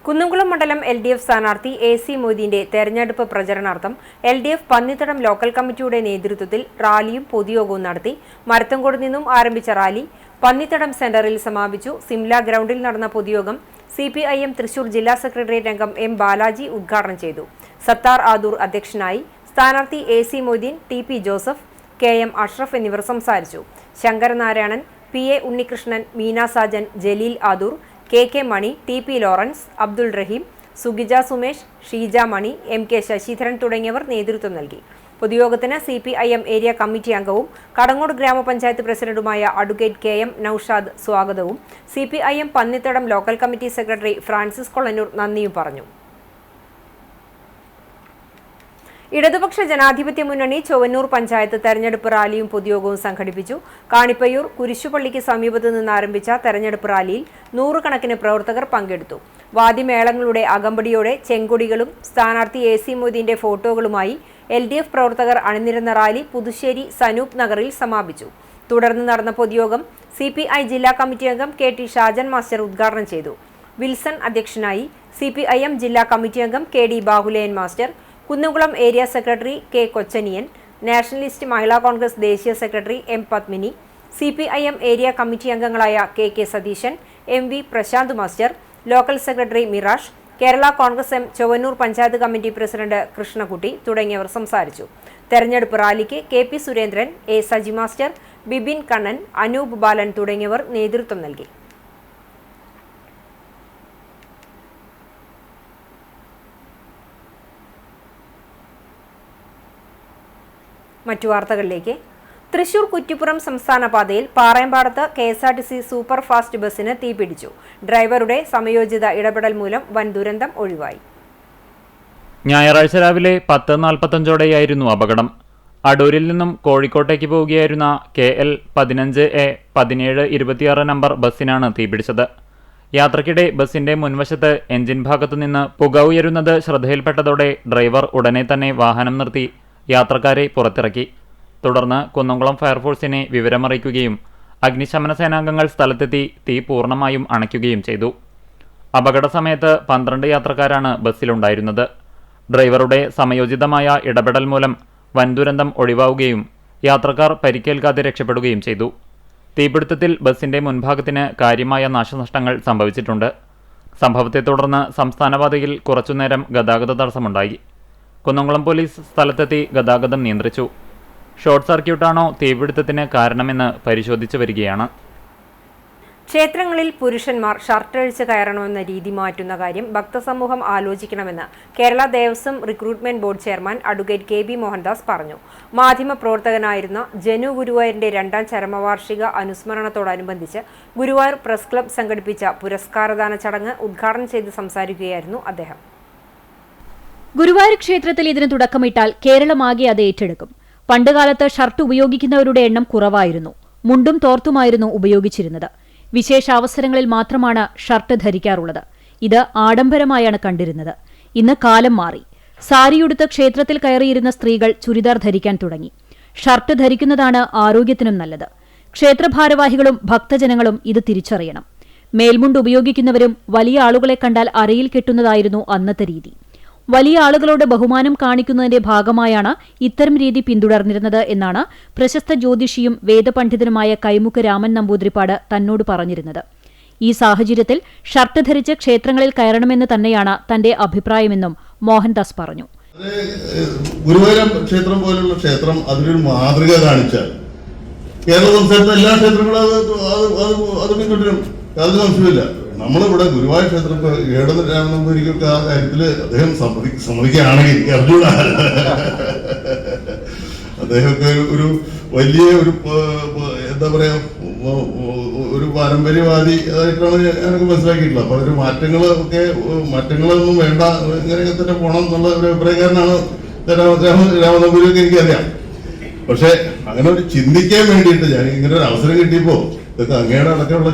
കുന്നംകുളം മണ്ഡലം LDF സ്ഥാനാർത്ഥി AC മൊയ്തീന്റെ തെരഞ്ഞെടുപ്പ് പ്രചരണാർത്ഥം LDF പന്നിത്തടം ലോക്കൽ കമ്മിറ്റിയുടെ നേതൃത്വത്തിൽ റാലിയും പൊതുയോഗവും നടത്തി. മരത്തങ്കോട് നിന്നും ആരംഭിച്ച റാലി പന്നിത്തടം സെന്ററിൽ സമാപിച്ചു. സിംല ഗ്രൗണ്ടിൽ നടന്ന പൊതുയോഗം CPIM തൃശൂർ ജില്ലാ സെക്രട്ടേറിയറ്റ് അംഗം M ബാലാജി ഉദ്ഘാടനം ചെയ്തു. സത്താർ ആദൂർ അധ്യക്ഷനായി. സ്ഥാനാർത്ഥി AC Moideen, TP Joseph, KM Ashraf എന്നിവർ സംസാരിച്ചു. ശങ്കരനാരായണൻ, PA ഉണ്ണികൃഷ്ണൻ, മീന സാജൻ, ജലീൽ ആദൂർ, KK മണി, TP ലോറൻസ്, അബ്ദുൾ റഹീം, സുഗിജ സുമേഷ്, ഷീജ മണി, MK ശശിധരൻ തുടങ്ങിയവർ നേതൃത്വം നൽകി. പൊതുയോഗത്തിന് CPIM ഏരിയ കമ്മിറ്റി അംഗവും കടങ്ങോട് ഗ്രാമപഞ്ചായത്ത് പ്രസിഡന്റുമായ അഡ്വക്കേറ്റ് KM നൌഷാദ് സ്വാഗതവും CPIM Pannithadam local committee secretary Francis Kolannur നന്ദിയും പറഞ്ഞു. ഇടതുപക്ഷ ജനാധിപത്യ മുന്നണി ചൊവ്വന്നൂർ പഞ്ചായത്ത് തെരഞ്ഞെടുപ്പ് റാലിയും പൊതുയോഗവും സംഘടിപ്പിച്ചു. കാണിപ്പയ്യൂർ കുരിശുപള്ളിക്ക് സമീപത്ത് നിന്ന് ആരംഭിച്ച തെരഞ്ഞെടുപ്പ് റാലിയിൽ 100 കണക്കിന് പ്രവർത്തകർ പങ്കെടുത്തു. വാദ്യമേളങ്ങളുടെ അകമ്പടിയോടെ ചെങ്കൊടികളും സ്ഥാനാർത്ഥി AC മൊയ്തീന്റെ ഫോട്ടോകളുമായി LDF പ്രവർത്തകർ അണിനിരന്ന റാലി പുതുശ്ശേരി സനൂപ് നഗറിൽ സമാപിച്ചു. തുടർന്ന് നടന്ന പൊതുയോഗം CPI ജില്ലാ കമ്മിറ്റി അംഗം KT ഷാജൻ മാസ്റ്റർ ഉദ്ഘാടനം ചെയ്തു. വിൽസൺ അധ്യക്ഷനായി. CPIM ജില്ലാ കമ്മിറ്റി അംഗം KD Bahulayan master, Kunnamkulam area secretary K Kochaniyan, Nationalist Mahila Congress ദേശീയ secretary M Padmini, CPIM area committee അംഗങ്ങളായ KK Satheesan, MV Prasanth master, local secretary Mirash, Kerala Congress M Chowwannur panchayat committee president Krishnakutty തുടങ്ങിയവർ സംസാരിച്ചു. തെരഞ്ഞെടുപ്പ് റാലിക്ക് KP Surendran, A Saji master, Bibin Kannan, Anoop Balan തുടങ്ങിയവർ നേതൃത്വം നൽകി. മറ്റു വാർത്തകളിലേക്ക്. തൃശൂർ കുറ്റിപ്പുറം സംസ്ഥാന പാതയിൽ പാറയമ്പാടത്ത് KSRTC സൂപ്പർ ഫാസ്റ്റ് ബസ്സിന് തീപിടിച്ചു. ഡ്രൈവറുടെ സമയോചിത ഇടപെടൽ മൂലം വൻ ദുരന്തം ഒഴിവായി. ഞായറാഴ്ച രാവിലെ 10:45ഓടെയായിരുന്നു അപകടം. അടൂരിൽ നിന്നും കോഴിക്കോട്ടേക്ക് പോവുകയായിരുന്ന KL 15A 1726 നമ്പർ ബസ്സിനാണ് തീപിടിച്ചത്. യാത്രക്കിടെ ബസിന്റെ മുൻവശത്ത് എഞ്ചിൻ ഭാഗത്തുനിന്ന് പുക ഉയരുന്നത് ശ്രദ്ധയിൽപ്പെട്ടതോടെ ഡ്രൈവർ ഉടനെ തന്നെ വാഹനം നിർത്തി യാത്രക്കാരെ പുറത്തിറക്കി. തുടർന്ന് കുന്നംകുളം ഫയർഫോഴ്സിനെ വിവരമറിയിക്കുകയും അഗ്നിശമന സേനാംഗങ്ങൾ സ്ഥലത്തെത്തി തീ പൂർണ്ണമായും അണയ്ക്കുകയും ചെയ്തു. അപകട സമയത്ത് 12 യാത്രക്കാരാണ് ബസ്സിലുണ്ടായിരുന്നത്. ഡ്രൈവറുടെ സമയോചിതമായ ഇടപെടൽ മൂലം വൻ ദുരന്തം ഒഴിവാവുകയും യാത്രക്കാർ പരിക്കേൽക്കാതെ രക്ഷപ്പെടുകയും ചെയ്തു. തീപിടുത്തത്തിൽ ബസിന്റെ മുൻഭാഗത്തിന് കാര്യമായ നാശനഷ്ടങ്ങൾ സംഭവിച്ചിട്ടുണ്ട്. സംഭവത്തെ തുടർന്ന് സംസ്ഥാനപാതയിൽ കുറച്ചുനേരം ഗതാഗത തടസ്സമുണ്ടായി. കുന്നംകുളം പോലീസ് സ്ഥലത്തെത്തി ഗതാഗതം നിയന്ത്രിച്ചു. ഷോർട്ട് സർക്യൂട്ടാണോ തീപിടുത്തത്തിന് കാരണമെന്ന് പരിശോധിച്ചു വരികയാണ്. ക്ഷേത്രങ്ങളിൽ പുരുഷന്മാർ ഷർട്ടഴിച്ച് കയറണമെന്ന രീതി മാറ്റുന്ന കാര്യം ഭക്തസമൂഹം ആലോചിക്കണമെന്ന് Kerala Devaswom recruitment board chairman advocate KB Mohandas പറഞ്ഞു. മാധ്യമപ്രവർത്തകനായിരുന്ന ജനു ഗുരുവായൂരിന്റെ 2ാം ചരമവാർഷിക അനുസ്മരണത്തോടനുബന്ധിച്ച് ഗുരുവായൂർ പ്രസ് ക്ലബ് സംഘടിപ്പിച്ച പുരസ്കാരദാന ചടങ്ങ് ഉദ്ഘാടനം ചെയ്ത് സംസാരിക്കുകയായിരുന്നു അദ്ദേഹം. ഗുരുവായൂർ ക്ഷേത്രത്തിൽ ഇതിന് തുടക്കമിട്ടാൽ കേരളമാകെ അത് ഏറ്റെടുക്കും. പണ്ടുകാലത്ത് ഷർട്ട് ഉപയോഗിക്കുന്നവരുടെ എണ്ണം കുറവായിരുന്നു. മുണ്ടും തോർത്തുമായിരുന്നു ഉപയോഗിച്ചിരുന്നത്. വിശേഷാവസരങ്ങളിൽ മാത്രമാണ് ഷർട്ട് ധരിക്കാറുള്ളത്. ഇത് ആഡംബരമായാണ് കണ്ടിരുന്നത്. ഇന്ന് കാലം മാറി. സാരിയുടുത്ത് ക്ഷേത്രത്തിൽ കയറിയിരുന്ന സ്ത്രീകൾ ചുരിദാർ ധരിക്കാൻ തുടങ്ങി. ഷർട്ട് ധരിക്കുന്നതാണ് ആരോഗ്യത്തിനും നല്ലത്. ക്ഷേത്രഭാരവാഹികളും ഭക്തജനങ്ങളും ഇത് തിരിച്ചറിയണം. മേൽമുണ്ട് ഉപയോഗിക്കുന്നവരും വലിയ ആളുകളെ കണ്ടാൽ അരയിൽ കെട്ടുന്നതായിരുന്നു അന്നത്തെ രീതി. വലിയ ആളുകളോട് ബഹുമാനം കാണിക്കുന്നതിന്റെ ഭാഗമായാണ് ഇത്തരം രീതി പിന്തുടർന്നിരുന്നത് എന്നാണ് പ്രശസ്ത ജ്യോതിഷിയും വേദപണ്ഡിതനുമായ കൈമുക്ക് രാമൻ നമ്പൂതിരിപ്പാട് തന്നോട് പറഞ്ഞിരുന്നത്. ഈ സാഹചര്യത്തിൽ ഷർട്ട് ധരിച്ച് ക്ഷേത്രങ്ങളിൽ കയറണമെന്ന് തന്നെയാണ് തന്റെ അഭിപ്രായമെന്നും മോഹൻദാസ് പറഞ്ഞു. ഗുരുവായൂർ ക്ഷേത്രം പോലുള്ള ക്ഷേത്രം അതിനൊരു മാതൃക കാണിച്ചാൽ കേരള സംസ്ഥാനത്തെ എല്ലാ ക്ഷേത്രങ്ങളും അത് പിന്തുടരും. യാതൊരു സംശയമില്ല. നമ്മളിവിടെ ഗുരുവായൂർ ക്ഷേത്രത്തിൽ ഏടനമ്പൂരിക്കൊക്കെ ആ കാര്യത്തിൽ അദ്ദേഹം സമ്മതിക്കുകയാണെങ്കിൽ എനിക്ക് അറിഞ്ഞൂടാ. അദ്ദേഹമൊക്കെ ഒരു വലിയ ഒരു എന്താ പറയാ ഒരു പാരമ്പര്യവാദി ആയിട്ടാണ് ഞാനൊക്കെ മനസ്സിലാക്കിയിട്ടുള്ളത്. അപ്പൊ ഒരു മാറ്റങ്ങളൊന്നും വേണ്ട, ഇങ്ങനെയൊക്കെ തന്നെ പോകണം എന്നുള്ള ഒരു അഭിപ്രായക്കാരനാണ് രാമനമ്പൂരിയൊക്കെ എനിക്കറിയാം. പക്ഷെ അങ്ങനെ ഒരു ചിന്തിക്കാൻ വേണ്ടിയിട്ട് ഞാൻ ഇങ്ങനെ ഒരു അവസരം കിട്ടിയപ്പോ ഇതൊക്കെ അങ്ങയുടെ അടക്കമുള്ള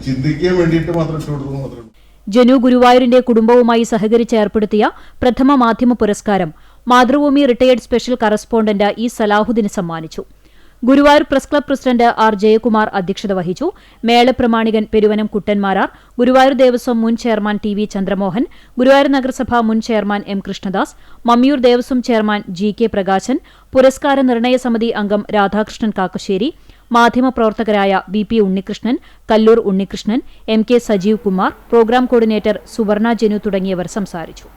ചിന്തിക്കാൻ വേണ്ടിയിട്ട് മാത്രം ഇട്ടുകൊടുത്തു മാത്രമേ. ജനു ഗുരുവായൂരിന്റെ കുടുംബവുമായി സഹകരിച്ച് ഏർപ്പെടുത്തിയ പ്രഥമ മാധ്യമ പുരസ്കാരം Mathrubhumi retired special correspondent E സലാഹുദ്ദീന് സമ്മാനിച്ചു. Guruvayur press club president R Jayakumar അധ്യക്ഷത വഹിച്ചു. മേളപ്രമാണികൻ പെരുവനം കുട്ടൻമാരാർ, ഗുരുവായൂർ ദേവസ്വം മുൻ chairman T V Chandramohan, Guruvayur നഗരസഭ മുൻ chairman M Krishnadas, Mammiyur Devaswom chairman G K Prakashan, പുരസ്കാര നിർണയ സമിതി അംഗം രാധാകൃഷ്ണൻ കാക്കശ്ശേരി, മാധ്യമപ്രവർത്തകരായ V P Unnikrishnan, Kallur Unnikrishnan, M K Sajeev Kumar, programme coordinator Suvarna Janu തുടങ്ങിയവർ സംസാരിച്ചു.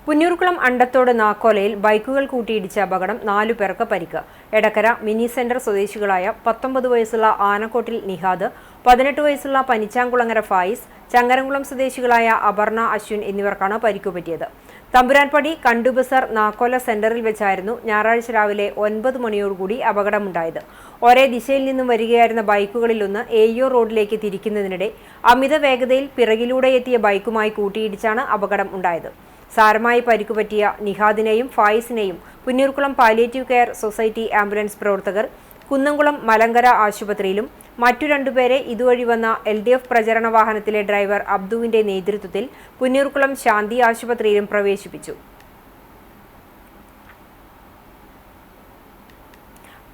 പുന്നൂർകുളം അണ്ടത്തോട് നാക്കോലയിൽ ബൈക്കുകൾ കൂട്ടിയിടിച്ച അപകടം 4 പേർക്ക് പരിക്ക്. എടക്കര മിനി സെന്റർ സ്വദേശികളായ 19 വയസ്സുള്ള ആനക്കോട്ടിൽ നിഹാദ്, 18 വയസ്സുള്ള പനിച്ചാംകുളങ്ങര ഫായിസ്, ചങ്ങരംകുളം സ്വദേശികളായ അപർണ അശ്വിൻ എന്നിവർക്കാണ് പരിക്കുപറ്റിയത്. തമ്പുരാൻപടി കണ്ടുബസർ നാക്കോല സെന്ററിൽ വെച്ചായിരുന്നു ഞായറാഴ്ച രാവിലെ 9 മണിയോടുകൂടി അപകടമുണ്ടായത്. ഒരേ ദിശയിൽ നിന്നും വരികയായിരുന്ന ബൈക്കുകളിലൊന്ന് AO റോഡിലേക്ക് തിരിക്കുന്നതിനിടെ അമിത വേഗതയിൽ പിറകിലൂടെ എത്തിയ ബൈക്കുമായി കൂട്ടിയിടിച്ചാണ് അപകടം ഉണ്ടായത്. സാരമായി പരിക്കുപറ്റിയ നിഹാദിനെയും ഫായിസിനെയും Punnurkulam palliative care society ambulance പ്രവർത്തകർ കുന്നംകുളം മലങ്കര ആശുപത്രിയിലും മറ്റു 2 പേരെ ഇതുവഴി വന്ന LDF പ്രചരണ വാഹനത്തിലെ ഡ്രൈവർ അബ്ദുവിന്റെ നേതൃത്വത്തിൽ പുന്നൂർകുളം ശാന്തി ആശുപത്രിയിലും പ്രവേശിപ്പിച്ചു.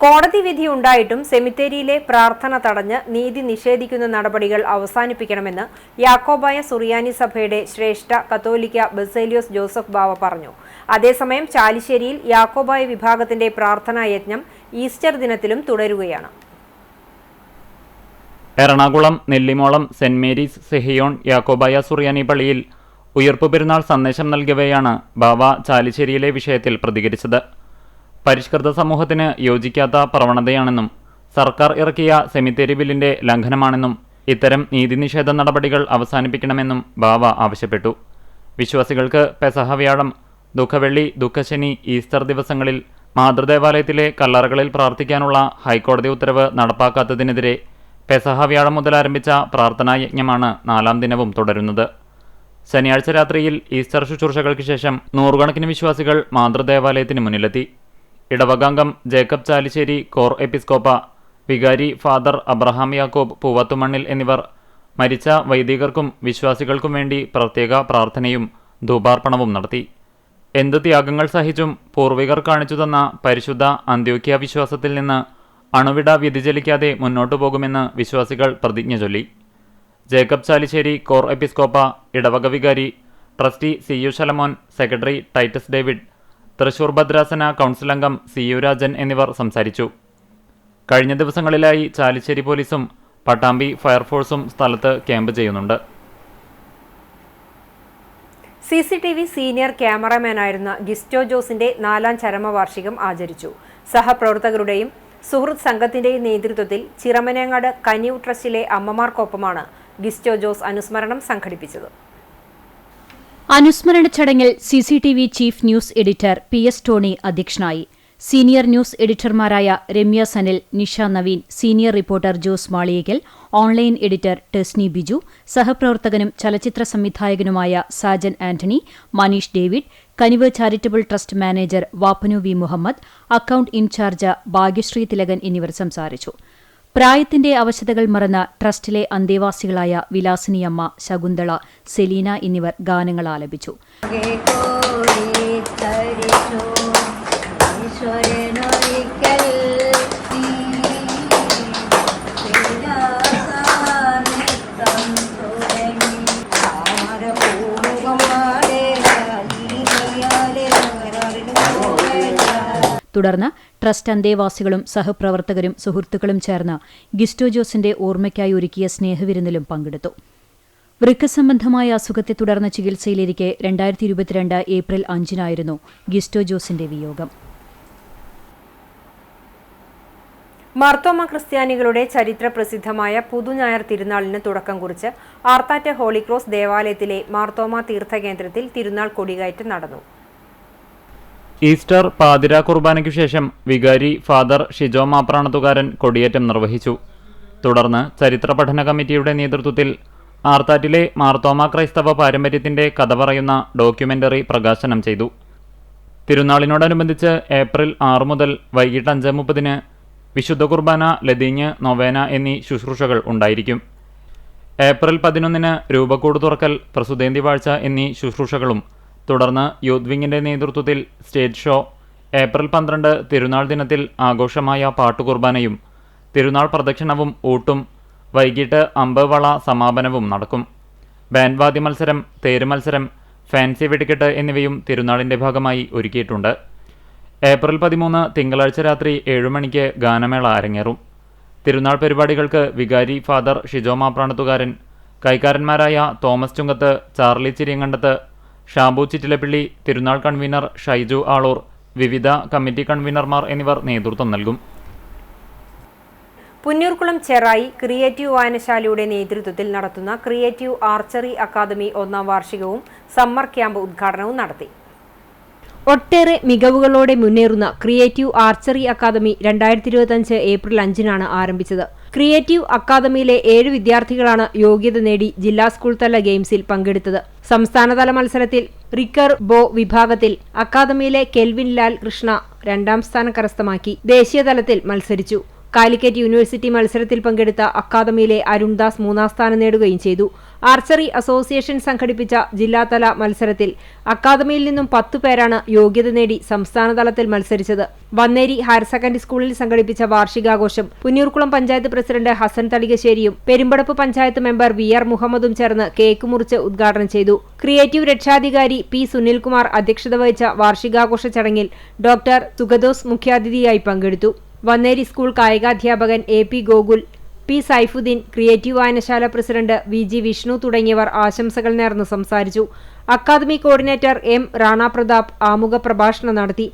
കോടതി വിധി ഉണ്ടായിട്ടും സെമിത്തേരിയിലെ പ്രാർത്ഥന തടഞ്ഞ് നീതി നിഷേധിക്കുന്ന നടപടികൾ അവസാനിപ്പിക്കണമെന്ന് യാക്കോബായ സുറിയാനി സഭയുടെ ശ്രേഷ്ഠ കത്തോലിക്ക ബസേലിയോസ് ജോസഫ് ബാവ പറഞ്ഞു. അതേസമയം ചാലിശ്ശേരിയിൽ യാക്കോബായ വിഭാഗത്തിന്റെ പ്രാർത്ഥനാ യജ്ഞം ഈസ്റ്റർ ദിനത്തിലും തുടരുകയാണ്. എറണാകുളം നെല്ലിമോളം സെന്റ് മേരീസ് സെഹിയോൺ യാക്കോബായ സുറിയാനി പള്ളിയിൽ ഉയർപ്പു പെരുന്നാൾ സന്ദേശം നൽകവെയാണ് ബാവ ചാലിശ്ശേരിയിലെ വിഷയത്തിൽ പ്രതികരിച്ചത്. പരിഷ്കൃത സമൂഹത്തിന് യോജിക്കാത്ത പ്രവണതയാണെന്നും സർക്കാർ ഇറക്കിയ സെമിത്തേരി ബില്ലിന്റെ ലംഘനമാണെന്നും ഇത്തരം നീതിനിഷേധ നടപടികൾ അവസാനിപ്പിക്കണമെന്നും ബാവ ആവശ്യപ്പെട്ടു. വിശ്വാസികൾക്ക് പെസഹ വ്യാഴം, ദുഃഖവെള്ളി, ദുഃഖശനി, ഈസ്റ്റർ ദിവസങ്ങളിൽ മാതൃദേവാലയത്തിലെ കല്ലറകളിൽ പ്രാർത്ഥിക്കാനുള്ള ഹൈക്കോടതി ഉത്തരവ് നടപ്പാക്കാത്തതിനെതിരെ പെസഹ വ്യാഴം മുതൽ ആരംഭിച്ച പ്രാർത്ഥനായജ്ഞമാണ് 4ാം ദിനവും തുടരുന്നത്. ശനിയാഴ്ച രാത്രിയിൽ ഈസ്റ്റർ ശുശ്രൂഷകൾക്ക് ശേഷം നൂറുകണക്കിന് വിശ്വാസികൾ മാതൃദേവാലയത്തിന് മുന്നിലെത്തി. ഇടവകാംഗം ജേക്കബ് ചാലിശ്ശേരി, കോർ എപ്പിസ്കോപ്പ വികാരി ഫാദർ അബ്രഹാം യാക്കോബ് പൂവത്തുമണ്ണിൽ എന്നിവർ മരിച്ച വൈദികർക്കും വിശ്വാസികൾക്കും വേണ്ടി പ്രത്യേക പ്രാർത്ഥനയും ധൂപാർപ്പണവും നടത്തി. എന്ത് ത്യാഗങ്ങൾ സഹിച്ചും പൂർവികർ കാണിച്ചു തന്ന പരിശുദ്ധ അന്ത്യോക്യ വിശ്വാസത്തിൽ നിന്ന് അണുവിട വ്യതിചലിക്കാതെ മുന്നോട്ടു പോകുമെന്ന് വിശ്വാസികൾ പ്രതിജ്ഞ ചൊല്ലി. ജേക്കബ് ചാലിശ്ശേരി, കോർ എപ്പിസ്കോപ്പ, ഇടവക വികാരി, trustee CU Shalamon, secretary Titus David, Thrissur ഭദ്രാസന കൗൺസിൽ അംഗം CU രാജൻ എന്നിവർ സംസാരിച്ചു. കഴിഞ്ഞ ദിവസങ്ങളിലായി ചാലിശ്ശേരി പോലീസും പട്ടാമ്പി ഫയർഫോഴ്സും സ്ഥലത്ത് ക്യാമ്പ് ചെയ്യുന്നുണ്ട്. CCTV സീനിയർ ക്യാമറാമാനായിരുന്ന ഗിസ്റ്റോ ജോസിന്റെ 4ാം ചരമവാർഷികം ആചരിച്ചു. സഹപ്രവർത്തകരുടെയും സുഹൃത്ത് സംഘത്തിന്റെയും നേതൃത്വത്തിൽ ചിറമനേങ്ങാട് കനിവ് ട്രസ്റ്റിലെ അമ്മമാർക്കൊപ്പമാണ് ഗിസ്റ്റോ ജോസ് അനുസ്മരണം സംഘടിപ്പിച്ചത്. അനുസ്മരണ ചടങ്ങിൽ CCTV chief news editor PS Tony അധ്യക്ഷനായി. സീനിയർ ന്യൂസ് എഡിറ്റർമാരായ Ramya Sanil, Nisha Naveen, senior reporter Jose Maliyekkal, online editor Tesni Biju, സഹപ്രവർത്തകനും ചലച്ചിത്ര സംവിധായകനുമായ Sajan Antony, Manish David, Kanivu charitable trust manager Vappanu V Muhammad, account in charge Bhagyashree Thilakan എന്നിവർ സംസാരിച്ചു. പ്രായത്തിന്റെ അവശതകൾ മറന്ന ട്രസ്റ്റിലെ അന്തേവാസികളായ വിലാസിനിയമ്മ, ശകുന്തള, സെലീന എന്നിവർ ഗാനങ്ങൾ ആലപിച്ചു. തുടർന്ന് ട്രസ്റ്റ് അന്തേവാസികളും സഹപ്രവർത്തകരും സുഹൃത്തുക്കളും ചേർന്ന് ഗിസ്റ്റോ ജോസിന്റെ ഓർമ്മയ്ക്കായി ഒരുക്കിയ സ്നേഹവിരുന്നിലും പങ്കെടുത്തു. വൃക്ക സംബന്ധമായ അസുഖത്തെ തുടർന്ന് ചികിത്സയിലിരിക്കെ 2022 ഏപ്രിൽ 5 ഗിസ്റ്റോ ജോസിന്റെ വിയോഗം. മാർത്തോമ ക്രിസ്ത്യാനികളുടെ ചരിത്ര പ്രസിദ്ധമായ പുതുഞായർ തിരുനാളിന് തുടക്കം കുറിച്ച് ആർത്താറ്റ് ഹോളിക്രോസ് ദേവാലയത്തിലെ മാർത്തോമ തീർത്ഥകേന്ദ്രത്തിൽ തിരുനാൾ കൊടികയറ്റം നടന്നു. ഈസ്റ്റർ പാതിര കുർബാനയ്ക്കു ശേഷം വികാരി ഫാദർ ഷിജോ മാപ്രാണത്തുകാരൻ കൊടിയേറ്റം നിർവഹിച്ചു. തുടർന്ന് ചരിത്ര പഠന കമ്മിറ്റിയുടെ നേതൃത്വത്തിൽ ആർത്താറ്റിലെ മാർത്തോമ ക്രൈസ്തവ പാരമ്പര്യത്തിന്റെ കഥ പറയുന്ന ഡോക്യുമെന്ററി പ്രകാശനം ചെയ്തു. തിരുനാളിനോടനുബന്ധിച്ച് ഏപ്രിൽ 6 മുതൽ വൈകിട്ട് 5:30 വിശുദ്ധ കുർബാന, ലതീഞ്ഞ്, നൊവേന എന്നീ ശുശ്രൂഷകൾ ഉണ്ടായിരിക്കും. ഏപ്രിൽ 11 രൂപക്കൂട് തുറക്കൽ, പ്രസുതേന്തി വാഴ്ച എന്നീ ശുശ്രൂഷകളും തുടർന്ന് യൂത്ത് വിങ്ങിന്റെ നേതൃത്വത്തിൽ സ്റ്റേജ് ഷോ, ഏപ്രിൽ 12 തിരുനാൾ ദിനത്തിൽ ആഘോഷമായ പാട്ടുകുർബാനയും തിരുനാൾ പ്രദക്ഷിണവും ഊട്ടും വൈകിട്ട് അമ്പവള സമാപനവും നടക്കും. ബാൻഡ് വാദ്യ മത്സരം, തേര് മത്സരം, ഫാൻസി വെടിക്കെട്ട് എന്നിവയും തിരുനാളിന്റെ ഭാഗമായി ഒരുക്കിയിട്ടുണ്ട്. ഏപ്രിൽ 13 തിങ്കളാഴ്ച രാത്രി 7 മണിക്ക് ഗാനമേള അരങ്ങേറും. തിരുനാൾ പരിപാടികൾക്ക് വികാരി ഫാദർ ഷിജോ മാപ്രാണത്തുകാരൻ, കൈക്കാരന്മാരായ തോമസ് ചുങ്കത്ത്, ചാർലി ചിരിയങ്കണ്ടത്ത്, ഷാബു ചിറ്റിലപ്പിള്ളി, തിരുനാൾ കൺവീനർ ഷൈജു ആളൂർ, വിവിധ കമ്മിറ്റി കൺവീനർമാർ എന്നിവർ നേതൃത്വം നൽകും. പുന്നൂർകുളം ചെറായി ക്രിയേറ്റീവ് വായനശാലയുടെ നേതൃത്വത്തിൽ നടത്തുന്ന ക്രിയേറ്റീവ് ആർച്ചറി അക്കാദമി 1ാം വാർഷികവും സമ്മർ ക്യാമ്പ് ഉദ്ഘാടനവും നടത്തി. ഒട്ടേറെ മികവുകളോടെ മുന്നേറുന്ന ക്രിയേറ്റീവ് ആർച്ചറി അക്കാദമി 2025 ഏപ്രിൽ 5 ആരംഭിച്ചത്. ക്രിയേറ്റീവ് അക്കാദമിയിലെ 7 വിദ്യാർത്ഥികളാണ് യോഗ്യത നേടി ജില്ലാ സ്കൂൾ തല ഗെയിംസിൽ പങ്കെടുത്തത്. സംസ്ഥാനതല മത്സരത്തിൽ റിക്കർ ബോ വിഭാഗത്തിൽ അക്കാദമിയിലെ കെൽവിൻ ലാൽ കൃഷ്ണ 2ാം സ്ഥാനം കരസ്ഥമാക്കി ദേശീയതലത്തിൽ മത്സരിച്ചു. കാലിക്കറ്റ് യൂണിവേഴ്സിറ്റി മത്സരത്തിൽ പങ്കെടുത്ത അക്കാദമിയിലെ അരുൺദാസ് 3ാം സ്ഥാനം നേടുകയും ചെയ്തു. ആർച്ചറി അസോസിയേഷൻ സംഘടിപ്പിച്ച ജില്ലാതല മത്സരത്തിൽ അക്കാദമിയിൽ നിന്നും 10 പേരാണ് യോഗ്യത നേടി സംസ്ഥാനതലത്തിൽ മത്സരിച്ചത്. വന്നേരി ഹയർ സെക്കൻഡറി സ്കൂളിൽ സംഘടിപ്പിച്ച വാർഷികാഘോഷം പുന്നൂർകുളം പഞ്ചായത്ത് പ്രസിഡന്റ് ഹസൻ തളികശ്ശേരിയും പെരുമ്പടപ്പ് പഞ്ചായത്ത് മെമ്പർ VR മുഹമ്മദും ചേർന്ന് കേക്ക് മുറിച്ച് ഉദ്ഘാടനം ചെയ്തു. ക്രിയേറ്റീവ് രക്ഷാധികാരി P സുനിൽകുമാർ അധ്യക്ഷത വഹിച്ച വാർഷികാഘോഷ ചടങ്ങിൽ ഡോക്ടർ സുഗതോസ് മുഖ്യാതിഥിയായി പങ്കെടുത്തു. വന്നേരി സ്കൂൾ കായികാധ്യാപകൻ AP Gokul, P Saifuddin, creative വായനശാല പ്രസിഡന്റ് VG വിഷ്ണു തുടങ്ങിയവർ ആശംസകൾ നേർന്ന് സംസാരിച്ചു. Academy coordinator M Rana Pratap ആമുഖ പ്രഭാഷണം നടത്തി.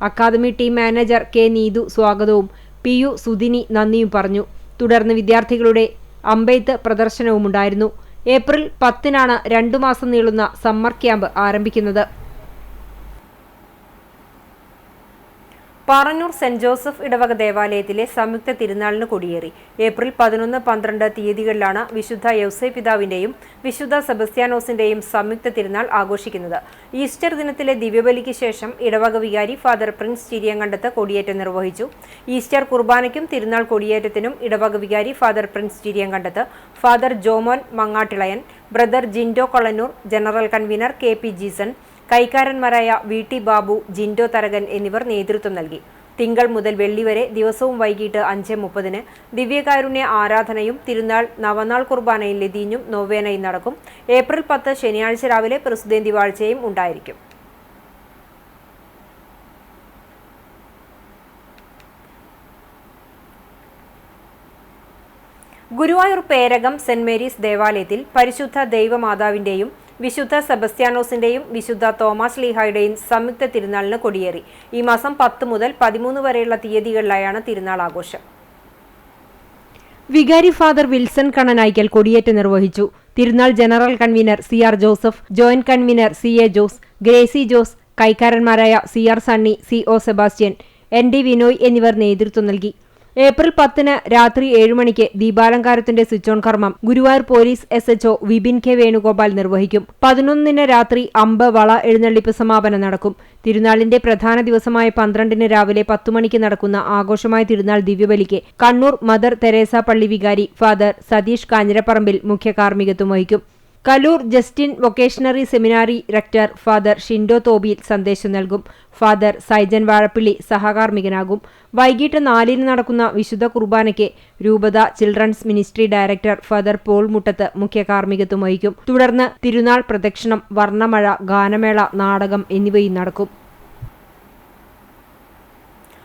Academy team manager K Neethu സ്വാഗതവും PU സുധിനി നന്ദിയും പറഞ്ഞു. തുടർന്ന് വിദ്യാർത്ഥികളുടെ അമ്പെയ്ത്ത് പ്രദർശനവുമുണ്ടായിരുന്നു. ഏപ്രിൽ 10 2 മാസം നീളുന്ന സമ്മർ ക്യാമ്പ് ആരംഭിക്കുന്നത്. പാറന്നൂർ സെന്റ് ജോസഫ് ഇടവക ദേവാലയത്തിലെ സംയുക്ത തിരുനാളിന് കൊടിയേറി. ഏപ്രിൽ 11, 12 തീയതികളിലാണ് വിശുദ്ധ യൗസേ പിതാവിന്റെയും വിശുദ്ധ സെബസ്ത്യാനോസിന്റെയും സംയുക്ത തിരുനാൾ ആഘോഷിക്കുന്നത്. ഈസ്റ്റർ ദിനത്തിലെ ദിവ്യബലിക്ക് ശേഷം ഇടവക വികാരി ഫാദർ പ്രിൻസ് ചിരിയങ്കണ്ടത്ത് കൊടിയേറ്റം നിർവഹിച്ചു. ഈസ്റ്റർ കുർബാനയ്ക്കും തിരുനാൾ കൊടിയേറ്റത്തിനും ഇടവക വികാരി father Prince Chiriyankandath, father Jomon Mangattilayan, brother Jindo Kolannur, general convener KP Jeeson, കൈക്കാരന്മാരായ VT ബാബു, ജിൻഡോ തരകൻ എന്നിവർ നേതൃത്വം നൽകി. തിങ്കൾ മുതൽ വെള്ളി വരെ ദിവസവും വൈകിട്ട് 5:30 ദിവ്യകാരുണ്യ ആരാധനയും തിരുനാൾ നവനാൾ കുർബാനയിൽ ലതീഞ്ഞും നൊവേനയും നടക്കും. ഏപ്രിൽ 10 ശനിയാഴ്ച രാവിലെ പ്രസുതേന്തി വാഴ്ചയും ഉണ്ടായിരിക്കും. ഗുരുവായൂർ പേരകം സെന്റ് മേരീസ് ദേവാലയത്തിൽ പരിശുദ്ധ ദൈവമാതാവിന്റെയും വിശുദ്ധ സെബസ്ത്യാനോസിന്റെയും വിശുദ്ധ തോമസ് ലീഹായുടെയും സംയുക്ത തിരുനാളിന് കൊടിയേറി. ഈ മാസം 10 മുതൽ 13 വരെയുള്ള തീയതികളിലായാണ് തിരുനാൾ ആഘോഷം. വികാരി ഫാദർ വിൽസൺ കണ്ണനായ്ക്കൽ കൊടിയേറ്റ് നിർവഹിച്ചു. തിരുനാൾ general convener CR Joseph, joint convener CA Jose, Gracy Jose, കൈക്കാരന്മാരായ CR Sunny, CO Sebastian, ND Vinoy എന്നിവർ നേതൃത്വം നൽകി. ഏപ്രിൽ 10 രാത്രി 7 മണിക്ക് ദീപാലങ്കാരത്തിന്റെ സ്വിച്ച് ഓൺ കർമ്മം Guruvayur police SHO Vipin K Venugopal നിർവഹിക്കും. 11 രാത്രി അമ്പ വള എഴുന്നള്ളിപ്പ് സമാപനം നടക്കും. തിരുനാളിന്റെ പ്രധാന ദിവസമായ 12 രാവിലെ 10 മണിക്ക് നടക്കുന്ന ആഘോഷമായ തിരുനാൾ ദിവ്യബലിക്ക് കണ്ണൂർ മദർ തെരേസ പള്ളി വികാരി ഫാദർ സതീഷ് കാഞ്ഞിരപ്പറമ്പിൽ മുഖ്യ കാർമ്മികത്വം വഹിക്കും. Kaloor Justin vocationary seminary rector father Shindo Thobiyil സന്ദേശം നൽകും. ഫാദർ സൈജൻ വാഴപ്പിള്ളി സഹകാർമ്മികനാകും. വൈകിട്ട് 4 നടക്കുന്ന വിശുദ്ധ കുർബാനയ്ക്ക് രൂപത children's ministry director father Paul Muttath മുഖ്യ കാർമ്മികത്വം വഹിക്കും. തുടർന്ന് തിരുനാൾ പ്രദക്ഷിണം, വർണ്ണമഴ, ഗാനമേള, നാടകം എന്നിവയും നടക്കും.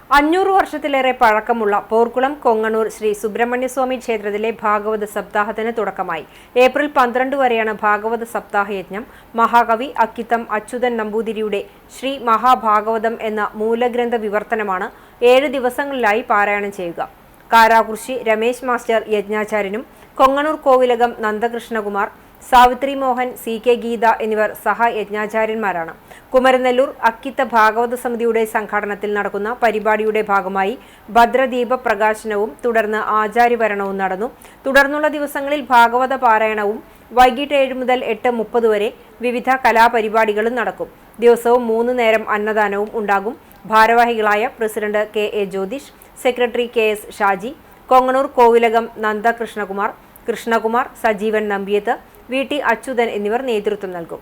500 വർഷത്തിലേറെ പഴക്കമുള്ള പോർക്കുളം കൊങ്ങണൂർ ശ്രീ സുബ്രഹ്മണ്യസ്വാമി ക്ഷേത്രത്തിലെ ഭാഗവത സപ്താഹത്തിന് തുടക്കമായി. ഏപ്രിൽ 12 വരെയാണ് ഭാഗവത സപ്താഹ യജ്ഞം. മഹാകവി അക്കിത്തം അച്യുതൻ നമ്പൂതിരിയുടെ ശ്രീ മഹാഭാഗവതം എന്ന മൂലഗ്രന്ഥ വിവർത്തനമാണ് 7 ദിവസങ്ങളിലായി പാരായണം ചെയ്യുക. കാരാകുർശി രമേശ് മാസ്റ്റർ യജ്ഞാചാര്യനും കൊങ്ങണൂർ കോവിലകം നന്ദകൃഷ്ണകുമാർ, സാവിത്രി മോഹൻ, CK ഗീത എന്നിവർ സഹയജ്ഞാചാര്യന്മാരാണ്. കുമരനെല്ലൂർ അക്കിത്ത ഭാഗവത സമിതിയുടെ സംഘാടനത്തിൽ നടക്കുന്ന പരിപാടിയുടെ ഭാഗമായി ഭദ്രദീപ പ്രകാശനവും തുടർന്ന് ആചാര്യവരണവും നടന്നു. തുടർന്നുള്ള ദിവസങ്ങളിൽ ഭാഗവത പാരായണവും വൈകിട്ട് 7 മുതൽ 8:30 വരെ വിവിധ കലാപരിപാടികളും നടക്കും. ദിവസവും 3 നേരം അന്നദാനവും ഉണ്ടാകും. ഭാരവാഹികളായ president KA Jyothish, secretary KS Shaji, Konganur Kovilakam Nanda Krishnakumar, Sajeevan Nambiyath, VT Achuthan എന്നിവർ നേതൃത്വം നൽകും.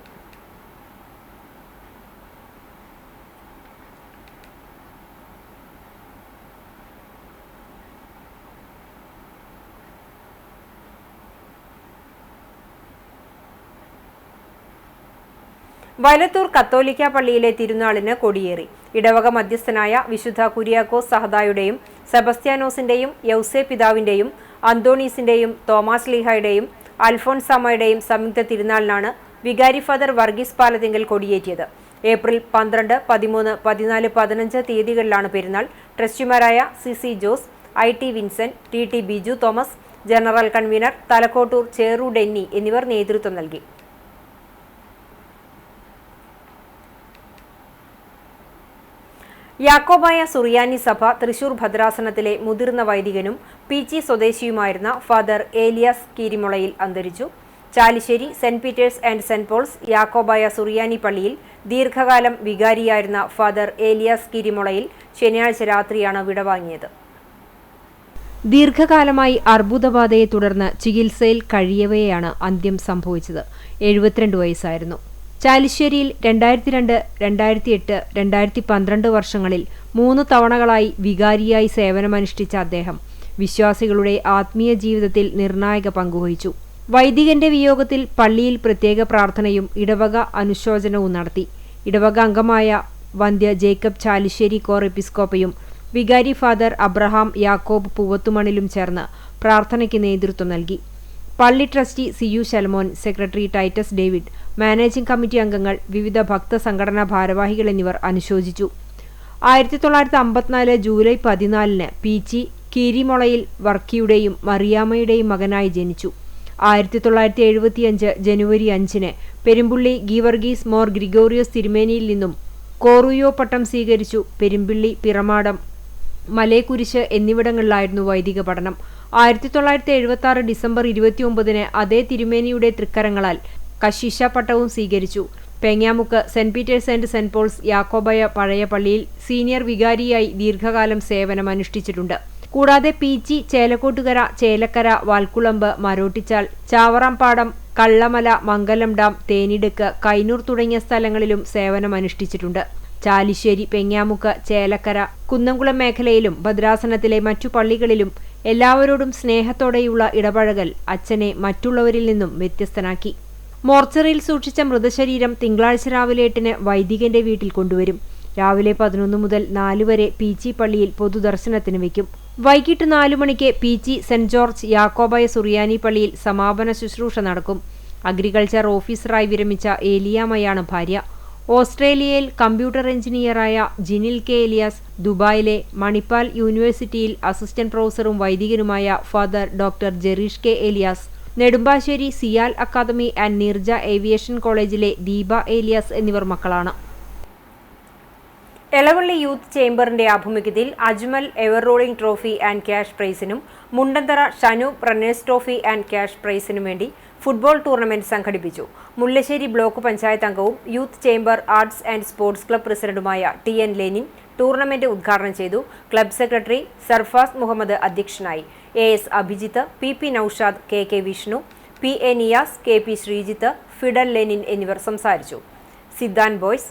വയലത്തൂർ കത്തോലിക്ക പള്ളിയിലെ തിരുനാളിന് കൊടിയേറി. ഇടവക മധ്യസ്ഥനായ വിശുദ്ധ കുര്യാക്കോസ് സഹദായുടെയും സെബസ്ത്യാനോസിന്റെയും യൗസേ പിതാവിന്റെയും അന്തോണീസിന്റെയും തോമാസ് ലീഹായുടെയും അൽഫോൺസാമയുടെയും സംയുക്ത തിരുനാളിനാണ് വികാരി ഫാദർ വർഗീസ് പാലത്തിങ്കൽ കൊടിയേറ്റിയത്. ഏപ്രിൽ 12, 13, 14, 15 തീയതികളിലാണ് പെരുന്നാൾ. ട്രസ്റ്റിമാരായ CC Jose, IT Vincent, TT Biju Thomas, general convener Thalakkottur Cheru Denny എന്നിവർ നേതൃത്വം നൽകി. യാക്കോബായ സുറിയാനി സഭ തൃശൂർ ഭദ്രാസനത്തിലെ മുതിർന്ന വൈദികനും പീച്ചി സ്വദേശിയുമായിരുന്ന ഫാദർ ഏലിയാസ് കീരിമുളയിൽ അന്തരിച്ചു. Chalissery saint Peter's and saint Paul's Yakobaya Suriyani പള്ളിയിൽ ദീർഘകാലം വികാരിയായിരുന്ന ഫാദർ ഏലിയാസ് കീരിമുളയിൽ ശനിയാഴ്ച രാത്രിയാണ് വിടവാങ്ങിയത്. ദീർഘകാലമായി അർബുദബാധയെ തുടർന്ന് ചികിത്സയിൽ കഴിയവെയാണ് അന്ത്യം സംഭവിച്ചത്. 72 വയസ്സായിരുന്നു. ചാലിശ്ശേരിയിൽ 2002, 2008, 2012 വർഷങ്ങളിൽ 3 തവണകളായി വികാരിയായി സേവനമനുഷ്ഠിച്ച അദ്ദേഹം വിശ്വാസികളുടെ ആത്മീയ ജീവിതത്തിൽ നിർണായക പങ്കുവഹിച്ചു. വൈദികന്റെ വിയോഗത്തിൽ പള്ളിയിൽ പ്രത്യേക പ്രാർത്ഥനയും ഇടവക അനുശോചനവും നടത്തി. ഇടവക അംഗമായ വന്ധ്യ ജേക്കബ് ചാലിശ്ശേരി കോർ എപ്പിസ്കോപ്പയും വികാരി ഫാദർ അബ്രഹാം യാക്കോബ് പൂവത്തുമണിലും ചേർന്ന് പ്രാർത്ഥനയ്ക്ക് നേതൃത്വം നൽകി. പള്ളി trustee CU Shalamon, secretary Titus David, managing committee അംഗങ്ങൾ, വിവിധ ഭക്ത സംഘടനാ ഭാരവാഹികൾ എന്നിവർ അനുശോചിച്ചു. 1954 ജൂലൈ 14 പീച്ചി കീരിമുളയിൽ വർക്കിയുടെയും മറിയാമ്മയുടെയും മകനായി ജനിച്ചു. 1975 ജനുവരി 5 പെരുമ്പുള്ളി ഗീവർഗീസ് മോർ ഗ്രിഗോറിയോസ് തിരുമേനിയിൽ നിന്നും കോറുയോ പട്ടം സ്വീകരിച്ചു. പെരുമ്പിള്ളി, പിറമാടം, മലേക്കുരിശ് എന്നിവിടങ്ങളിലായിരുന്നു വൈദിക പഠനം. 1976 ഡിസംബർ 29 അതേ തിരുമേനിയുടെ തൃക്കരങ്ങളാൽ കശീശ പട്ടവും സ്വീകരിച്ചു. Pengamukku saint Peter's and saint Paul's Yakobaya പഴയ പള്ളിയിൽ സീനിയർ വികാരിയായി ദീർഘകാലം സേവനമനുഷ്ഠിച്ചിട്ടുണ്ട്. കൂടാതെ പീച്ചി, ചേലക്കോട്ടുകര, ചേലക്കര, വാൽക്കുളമ്പ്, മരോട്ടിച്ചാൽ, ചാവറാംപാടം, കള്ളമല, മംഗലം ഡാം, തേനിടുക്ക്, കൈനൂർ തുടങ്ങിയ സ്ഥലങ്ങളിലും സേവനമനുഷ്ഠിച്ചിട്ടുണ്ട്. ചാലിശ്ശേരി, പെങ്ങാമുക്ക്, ചേലക്കര, കുന്നംകുളം മേഖലയിലും ഭദ്രാസനത്തിലെ മറ്റു പള്ളികളിലും എല്ലാവരോടും സ്നേഹത്തോടെയുള്ള ഇടപഴകൽ അച്ഛനെ മറ്റുള്ളവരിൽ നിന്നും വ്യത്യസ്തനാക്കി. മോർച്ചറിയിൽ സൂക്ഷിച്ച മൃതശരീരം തിങ്കളാഴ്ച രാവിലെ 8 വൈദികന്റെ വീട്ടിൽ കൊണ്ടുവരും. രാവിലെ 11 മുതൽ 4 വരെ പീച്ചി പള്ളിയിൽ പൊതുദർശനത്തിന് വയ്ക്കും. വൈകിട്ട് 4 മണിക്ക് പീച്ചി സെന്റ് ജോർജ് യാക്കോബായ സുറിയാനി പള്ളിയിൽ സമാപന ശുശ്രൂഷ നടക്കും. അഗ്രികൾച്ചർ ഓഫീസറായി വിരമിച്ച ഏലിയാമ്മയാണ് ഭാര്യ. ഓസ്ട്രേലിയയിൽ കമ്പ്യൂട്ടർ എഞ്ചിനീയറായ ജിനിൽ K. എലിയാസ്, ദുബായിലെ മണിപ്പാൽ യൂണിവേഴ്സിറ്റിയിൽ അസിസ്റ്റന്റ് പ്രൊഫസറും വൈദികനുമായ father doctor Jereesh K. Elias, Nedumbassery CIAL academy and Neerja aviation കോളേജിലെ ദീപ ഏലിയാസ് എന്നിവർ മക്കളാണ്. എളവള്ളി യൂത്ത് ചേംബറിന്റെ ആഭിമുഖ്യത്തിൽ Ajmal ever rolling trophy and cash പ്രൈസിനും Mundanthara Shanoop runners trophy and cash പ്രൈസിനും വേണ്ടി ഫുട്ബോൾ ടൂർണമെന്റ് സംഘടിപ്പിച്ചു. മുല്ലശ്ശേരി ബ്ലോക്ക് പഞ്ചായത്ത് അംഗവും youth chamber arts and sports club പ്രസിഡന്റുമായ TN ലെനിൻ ടൂർണമെന്റ് ഉദ്ഘാടനം ചെയ്തു. ക്ലബ് സെക്രട്ടറി സർഫാസ് മുഹമ്മദ് അധ്യക്ഷനായി. AS Abhijith, PP Noushad, KK Vishnu, PA Niyas, KP Sreejith, Fidel Lenin എന്നിവർ സംസാരിച്ചു. Siddhan boys,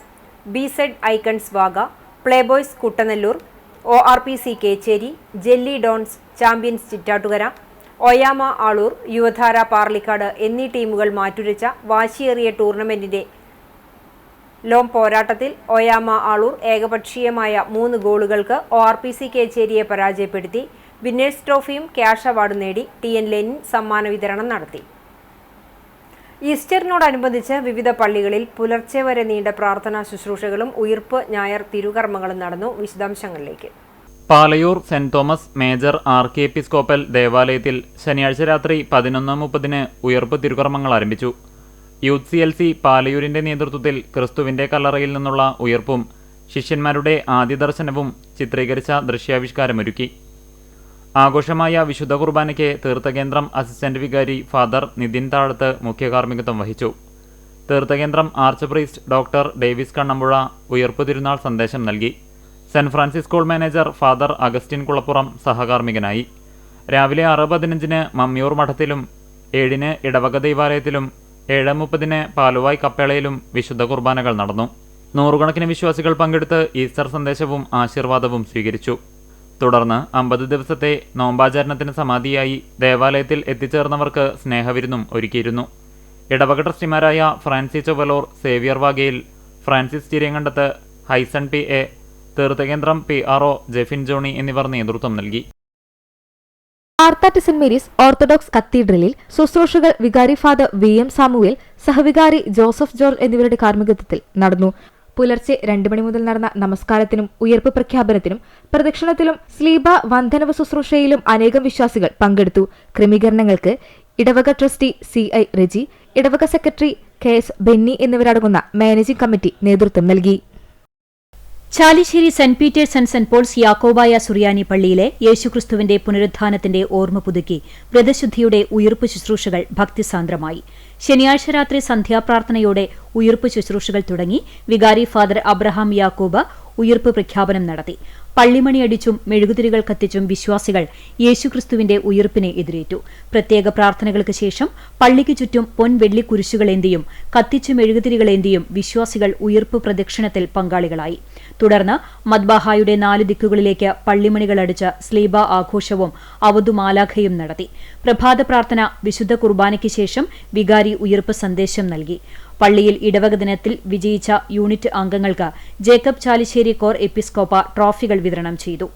BZ icons Vaga, play boys Kuttanellur, ORPC Kecheri, jelly dons champions Chittattukara, Oyama Aloor, Yuvadhara Parlikkad എന്നീ ടീമുകൾ മാറ്റുരച്ച വാശിയേറിയ ടൂർണമെന്റിന്റെ ലോം പോരാട്ടത്തിൽ ഒയാമ ആളൂർ ഏകപക്ഷീയമായ 3 ഗോളുകൾക്ക് ORPC കേച്ചേരിയെ പരാജയപ്പെടുത്തി വിന്നേഴ്സ് ട്രോഫിയും ക്യാഷ് അവാർഡും നേടി. TN ലെനിൻ സമ്മാന വിതരണം നടത്തി. ഈസ്റ്ററിനോടനുബന്ധിച്ച് വിവിധ പള്ളികളിൽ പുലർച്ചെ വരെ നീണ്ട പ്രാർത്ഥനാ ശുശ്രൂഷകളും ഉയിർപ്പ് ഞായർ തിരുകർമ്മങ്ങളും നടന്നു. വിശദാംശങ്ങളിലേക്ക്. Palayur saint Thomas major archiepiscopal ദേവാലയത്തിൽ ശനിയാഴ്ച രാത്രി 11:30 ഉയർപ്പ് തിരുകർമ്മങ്ങൾ ആരംഭിച്ചു. യൂത്ത് CLC പാലയൂരിന്റെ നേതൃത്വത്തിൽ ക്രിസ്തുവിന്റെ കല്ലറയിൽ നിന്നുള്ള ഉയർപ്പും ശിഷ്യന്മാരുടെ ആദ്യ ദർശനവും ചിത്രീകരിച്ച ദൃശ്യാവിഷ്കാരമൊരുക്കി. ആഘോഷമായ വിശുദ്ധ കുർബാനയ്ക്ക് തീർത്ഥകേന്ദ്രം അസിസ്റ്റന്റ് വികാരി ഫാദർ നിതിൻ താഴത്ത് മുഖ്യ കാർമ്മികത്വം വഹിച്ചു. തീർത്ഥകേന്ദ്രം arch priest doctor Davis Kannampuzha ഉയർപ്പ് തിരുനാൾ സന്ദേശം നൽകി. Saint Francis school manager father Augustine Kulappuram സഹകാർമ്മികനായി. രാവിലെ 6:15 മമ്മിയൂർ മഠത്തിലും 7 ഇടവക ദൈവാലയത്തിലും 7:30 പാലുവായ് കപ്പേളയിലും വിശുദ്ധ കുർബാനകൾ നടന്നു. നൂറുകണക്കിന് വിശ്വാസികൾ പങ്കെടുത്ത് ഈസ്റ്റർ സന്ദേശവും ആശീർവാദവും സ്വീകരിച്ചു. തുടർന്ന് 50 ദിവസത്തെ നോമ്പാചരണത്തിന് സമാധിയായി ദേവാലയത്തിൽ എത്തിച്ചേർന്നവർക്ക് സ്നേഹവിരുന്നും ഒരുക്കിയിരുന്നു. ഇടവക ട്രസ്റ്റിമാരായ Francis Chovvallur, Xavier Vagayil, Francis Chiriyankandath, Haison PA, തീർത്ഥകേന്ദ്രം PRO ജെഫിൻ ജോണി എന്നിവർ നേതൃത്വം നൽകി. ആർത്താറ്റ് സെന്റ് മേരീസ് ഓർത്തഡോക്സ് കത്തീഡ്രലിൽ ശുശ്രൂഷകൾ വികാരി ഫാദർ VM സാമുവേൽ, സഹവികാരി ജോസഫ് ജോർജ് എന്നിവരുടെ കാർമ്മികത്വത്തിൽ നടന്നു. പുലർച്ചെ 2 മണി മുതൽ നടന്ന നമസ്കാരത്തിനും ഉയർപ്പ് പ്രഖ്യാപനത്തിനും പ്രദക്ഷിണത്തിലും സ്ലീബ വന്ദനവ ശുശ്രൂഷയിലും അനേകം വിശ്വാസികൾ പങ്കെടുത്തു. ക്രമീകരണങ്ങൾക്ക് ഇടവക ട്രസ്റ്റി CI റെജി, ഇടവക സെക്രട്ടറി KS ബെന്നി എന്നിവരടങ്ങുന്ന മാനേജിംഗ് കമ്മിറ്റി നേതൃത്വം നൽകി. Chalissery saint Peter's and saint Paul's Yakobaya സുറിയാനി പള്ളിയിലെ യേശുക്രിസ്തുവിന്റെ പുനരുത്ഥാനത്തിന്റെ ഓർമ്മ പുതുക്കി വ്രതശുദ്ധിയുടെ ഉയിർപ്പ് ശുശ്രൂഷകൾ ഭക്തിസാന്ദ്രമായി. ശനിയാഴ്ച രാത്രി സന്ധ്യാപ്രാർത്ഥനയോടെ ഉയിർപ്പ് ശുശ്രൂഷകൾ തുടങ്ങി. വികാരി ഫാദർ അബ്രഹാം യാക്കോബ് ഉയിർപ്പ് പ്രഖ്യാപനം നടത്തി. പള്ളിമണിയടിച്ചും മെഴുകുതിരികൾ കത്തിച്ചും വിശ്വാസികൾ യേശുക്രിസ്തുവിന്റെ ഉയിർപ്പിനെ എതിരേറ്റു. പ്രത്യേക പ്രാർത്ഥനകൾക്ക് ശേഷം പള്ളിക്ക് ചുറ്റും പൊൻവെള്ളി കുരിശുകളേന്തിയും കത്തിച്ചു മെഴുകുതിരികളേന്തിയും വിശ്വാസികൾ ഉയിർപ്പ് പ്രദക്ഷിണത്തിൽ പങ്കാളികളായി. തുടർന്ന് മദ്ബാഹായുടെ 4 ദിക്കുകളിലേക്ക് പള്ളിമണികളടിച്ച് സ്ലീബ ആഘോഷവും അവധുമാലാഖയും നടത്തി. പ്രഭാത പ്രാർത്ഥന, വിശുദ്ധ കുർബാനയ്ക്ക് ശേഷം വികാരി ഉയിർപ്പ് സന്ദേശം നൽകി. പള്ളിയിൽ ഇടവക ദിനത്തിൽ വിജയിച്ച യൂണിറ്റ് അംഗങ്ങൾക്ക് ജേക്കബ് ചാലിശ്ശേരി കോർ എപ്പിസ്കോപ്പ ട്രോഫികൾ വിതരണം ചെയ്തു.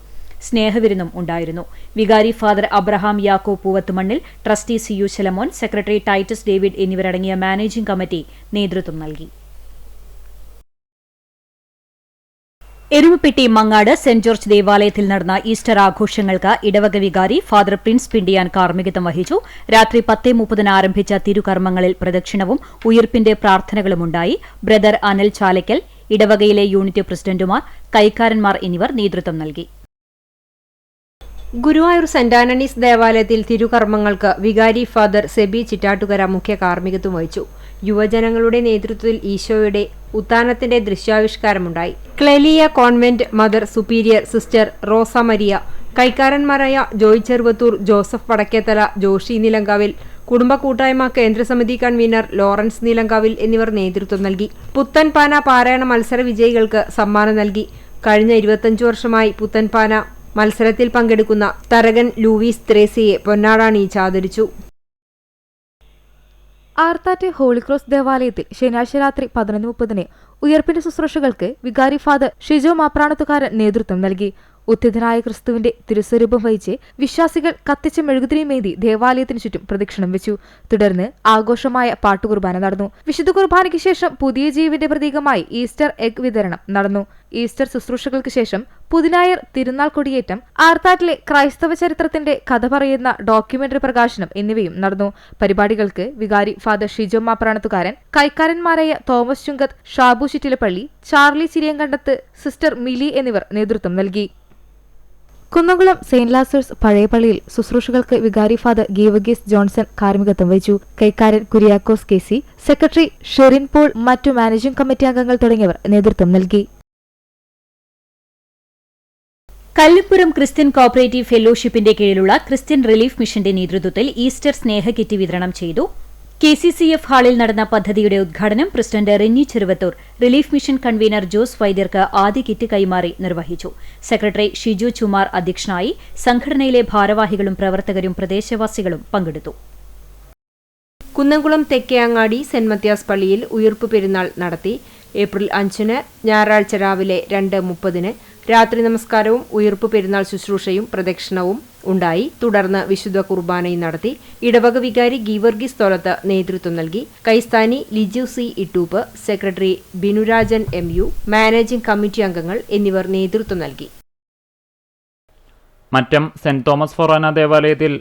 സ്നേഹവിരുന്നും ഉണ്ടായിരുന്നു. വികാരി father Abraham Yakko Poovathumannil, trustee CU Shalamon, secretary Titus David എന്നിവരടങ്ങിയ മാനേജിംഗ് കമ്മിറ്റി നേതൃത്വം നൽകി. എരുമപ്പെട്ടി മങ്ങാട് സെന്റ് ജോർജ് ദേവാലയത്തിൽ നടന്ന ഈസ്റ്റർ ആഘോഷങ്ങൾക്ക് ഇടവക വികാരി ഫാദർ പ്രിൻസ് പിണ്ടിയാൻ കാർമ്മികത്വം വഹിച്ചു. രാത്രി 10:30 ആരംഭിച്ച തിരുകർമ്മങ്ങളിൽ പ്രദക്ഷിണവും ഉയിർപ്പിന്റെ പ്രാർത്ഥനകളുമുണ്ടായി. ബ്രദർ അനിൽ ചാലയ്ക്കൽ, ഇടവകയിലെ യൂണിറ്റ് പ്രസിഡന്റുമാർ, കൈക്കാരന്മാർ എന്നിവർ നേതൃത്വം നൽകി. ഗുരുവായൂർ സെന്റ് ആന്റണീസ് ദേവാലയത്തിൽ തിരുകർമ്മങ്ങൾക്ക് വികാരി ഫാദർ സെബി ചിറ്റാട്ടുകര മുഖ്യ കാർമ്മികത്വം വഹിച്ചു. യുവജനങ്ങളുടെ നേതൃത്വത്തിൽ ഈശോയുടെ ഉത്ഥാനത്തിന്റെ ദൃശ്യാവിഷ്കാരമുണ്ടായി. ക്ലെലിയ കോൺവെന്റ് മദർ സുപ്പീരിയർ സിസ്റ്റർ റോസ മരിയ, കൈക്കാരന്മാരായ ജോയ് ചെറുവത്തൂർ, ജോസഫ് വടക്കേത്തല, ജോഷി നിലങ്കാവിൽ, കുടുംബ കൂട്ടായ്മ കേന്ദ്രസമിതി കൺവീനർ ലോറൻസ് നിലങ്കാവിൽ എന്നിവർ നേതൃത്വം നൽകി. പുത്തൻപാന പാരായണ മത്സര വിജയികൾക്ക് സമ്മാനം നൽകി. കഴിഞ്ഞ 25 വർഷമായി പുത്തൻപാന മത്സരത്തിൽ പങ്കെടുക്കുന്ന തരകൻ ലൂവീസ് ത്രേസിയെ പൊന്നാടാണിയിച്ച് ആദരിച്ചു. ആർത്താറ്റ് ഹോളിക്രോസ് ദേവാലയത്തിൽ ശനിയാഴ്ച രാത്രി 11:30 ഉയർപ്പിന്റെ ശുശ്രൂഷകൾക്ക് വികാരി ഫാദർ ഷിജോ മാപ്രാണത്തുകാരൻ നേതൃത്വം നൽകി. ഉത്തിതനായ ക്രിസ്തുവിന്റെ തിരുസ്വരൂപം വഹിച്ച് വിശ്വാസികൾ കത്തിച്ച മെഴുകുതിരിമേന്തി ദേവാലയത്തിനു ചുറ്റും പ്രദക്ഷിണം വെച്ചു. തുടർന്ന് ആഘോഷമായ പാട്ടുകുർബാന നടന്നു. വിശുദ്ധ കുർബാനയ്ക്ക് ശേഷം പുതിയ ജീവന്റെ പ്രതീകമായി ഈസ്റ്റർ എഗ് വിതരണം നടന്നു. ഈസ്റ്റർ ശുശ്രൂഷകൾക്ക് ശേഷം പുതിനായർ തിരുനാൾ കൊടിയേറ്റം, ആർത്താറ്റിലെ ക്രൈസ്തവ ചരിത്രത്തിന്റെ കഥ പറയുന്ന ഡോക്യുമെന്ററി പ്രകാശനം എന്നിവയും നടന്നു. പരിപാടികൾക്ക് വികാരി ഫാദർ ഷിജോ മാപ്രാണത്തുകാരൻ, കൈക്കാരന്മാരായ തോമസ് ചുങ്കത്ത്, ഷാബു ചിറ്റിലപ്പള്ളി, ചാർലി ചിരിയങ്കണ്ടത്ത്, സിസ്റ്റർ മിലി എന്നിവർ നേതൃത്വം നൽകി. കുന്നംകുളം സെന്റ് ലാസേഴ്സ് പഴയ പള്ളിയിൽ ശുശ്രൂഷകൾക്ക് വികാരി ഫാദർ ഗീവഗീസ് ജോൺസൺ കാർമ്മികത്വം വഹിച്ചു. കൈക്കാരൻ Kuriakose KC, secretary Sherin Paul, മറ്റു മാനേജിംഗ് കമ്മിറ്റി അംഗങ്ങൾ തുടങ്ങിയവർ നേതൃത്വം നൽകി. കല്ലിപ്പുറം ക്രിസ്ത്യൻ കോപ്പറേറ്റീവ് ഫെലോഷിപ്പിന്റെ കീഴിലുള്ള ക്രിസ്ത്യൻ റിലീഫ് മിഷന്റെ നേതൃത്വത്തിൽ ഈസ്റ്റർ സ്നേഹ കിറ്റ് വിതരണം ചെയ്തു. KCCF ഹാളിൽ നടന്ന പദ്ധതിയുടെ ഉദ്ഘാടനം president Renny Cheruvathur, relief mission convener Jose വൈദ്യർക്ക് ആദ്യ കിറ്റ് കൈമാറി നിർവഹിച്ചു. സെക്രട്ടറി ഷിജു ചുമാർ അധ്യക്ഷനായി. സംഘടനയിലെ ഭാരവാഹികളും പ്രവർത്തകരും പ്രദേശവാസികളും പങ്കെടുത്തു. കുന്നംകുളം തെക്കേങ്ങാടി സെന്റ് മത്യാസ് പള്ളിയിൽ ഉയിർപ്പ് പെരുന്നാൾ നടത്തി. ഏപ്രിൽ 5 ഞായറാഴ്ച രാവിലെ 2:30 രാത്രി നമസ്കാരവും ഉയിർപ്പ് പെരുന്നാൾ ശുശ്രൂഷയും പ്രദക്ഷിണവും ഉണ്ടായി. തുടർന്ന് വിശുദ്ധ കുർബാനയും നടത്തി. ഇടവക വികാരി ഗീവർഗീസ് തോലത്ത് നേതൃത്വം നൽകി. കൈസ്ഥാനി Liju C Ittoop, secretary Binurajan MU, managing committee അംഗങ്ങൾ എന്നിവർ നേതൃത്വം നൽകി. മറ്റം സെന്റ് തോമസ് ഫൊറോന ദേവാലയത്തിൽ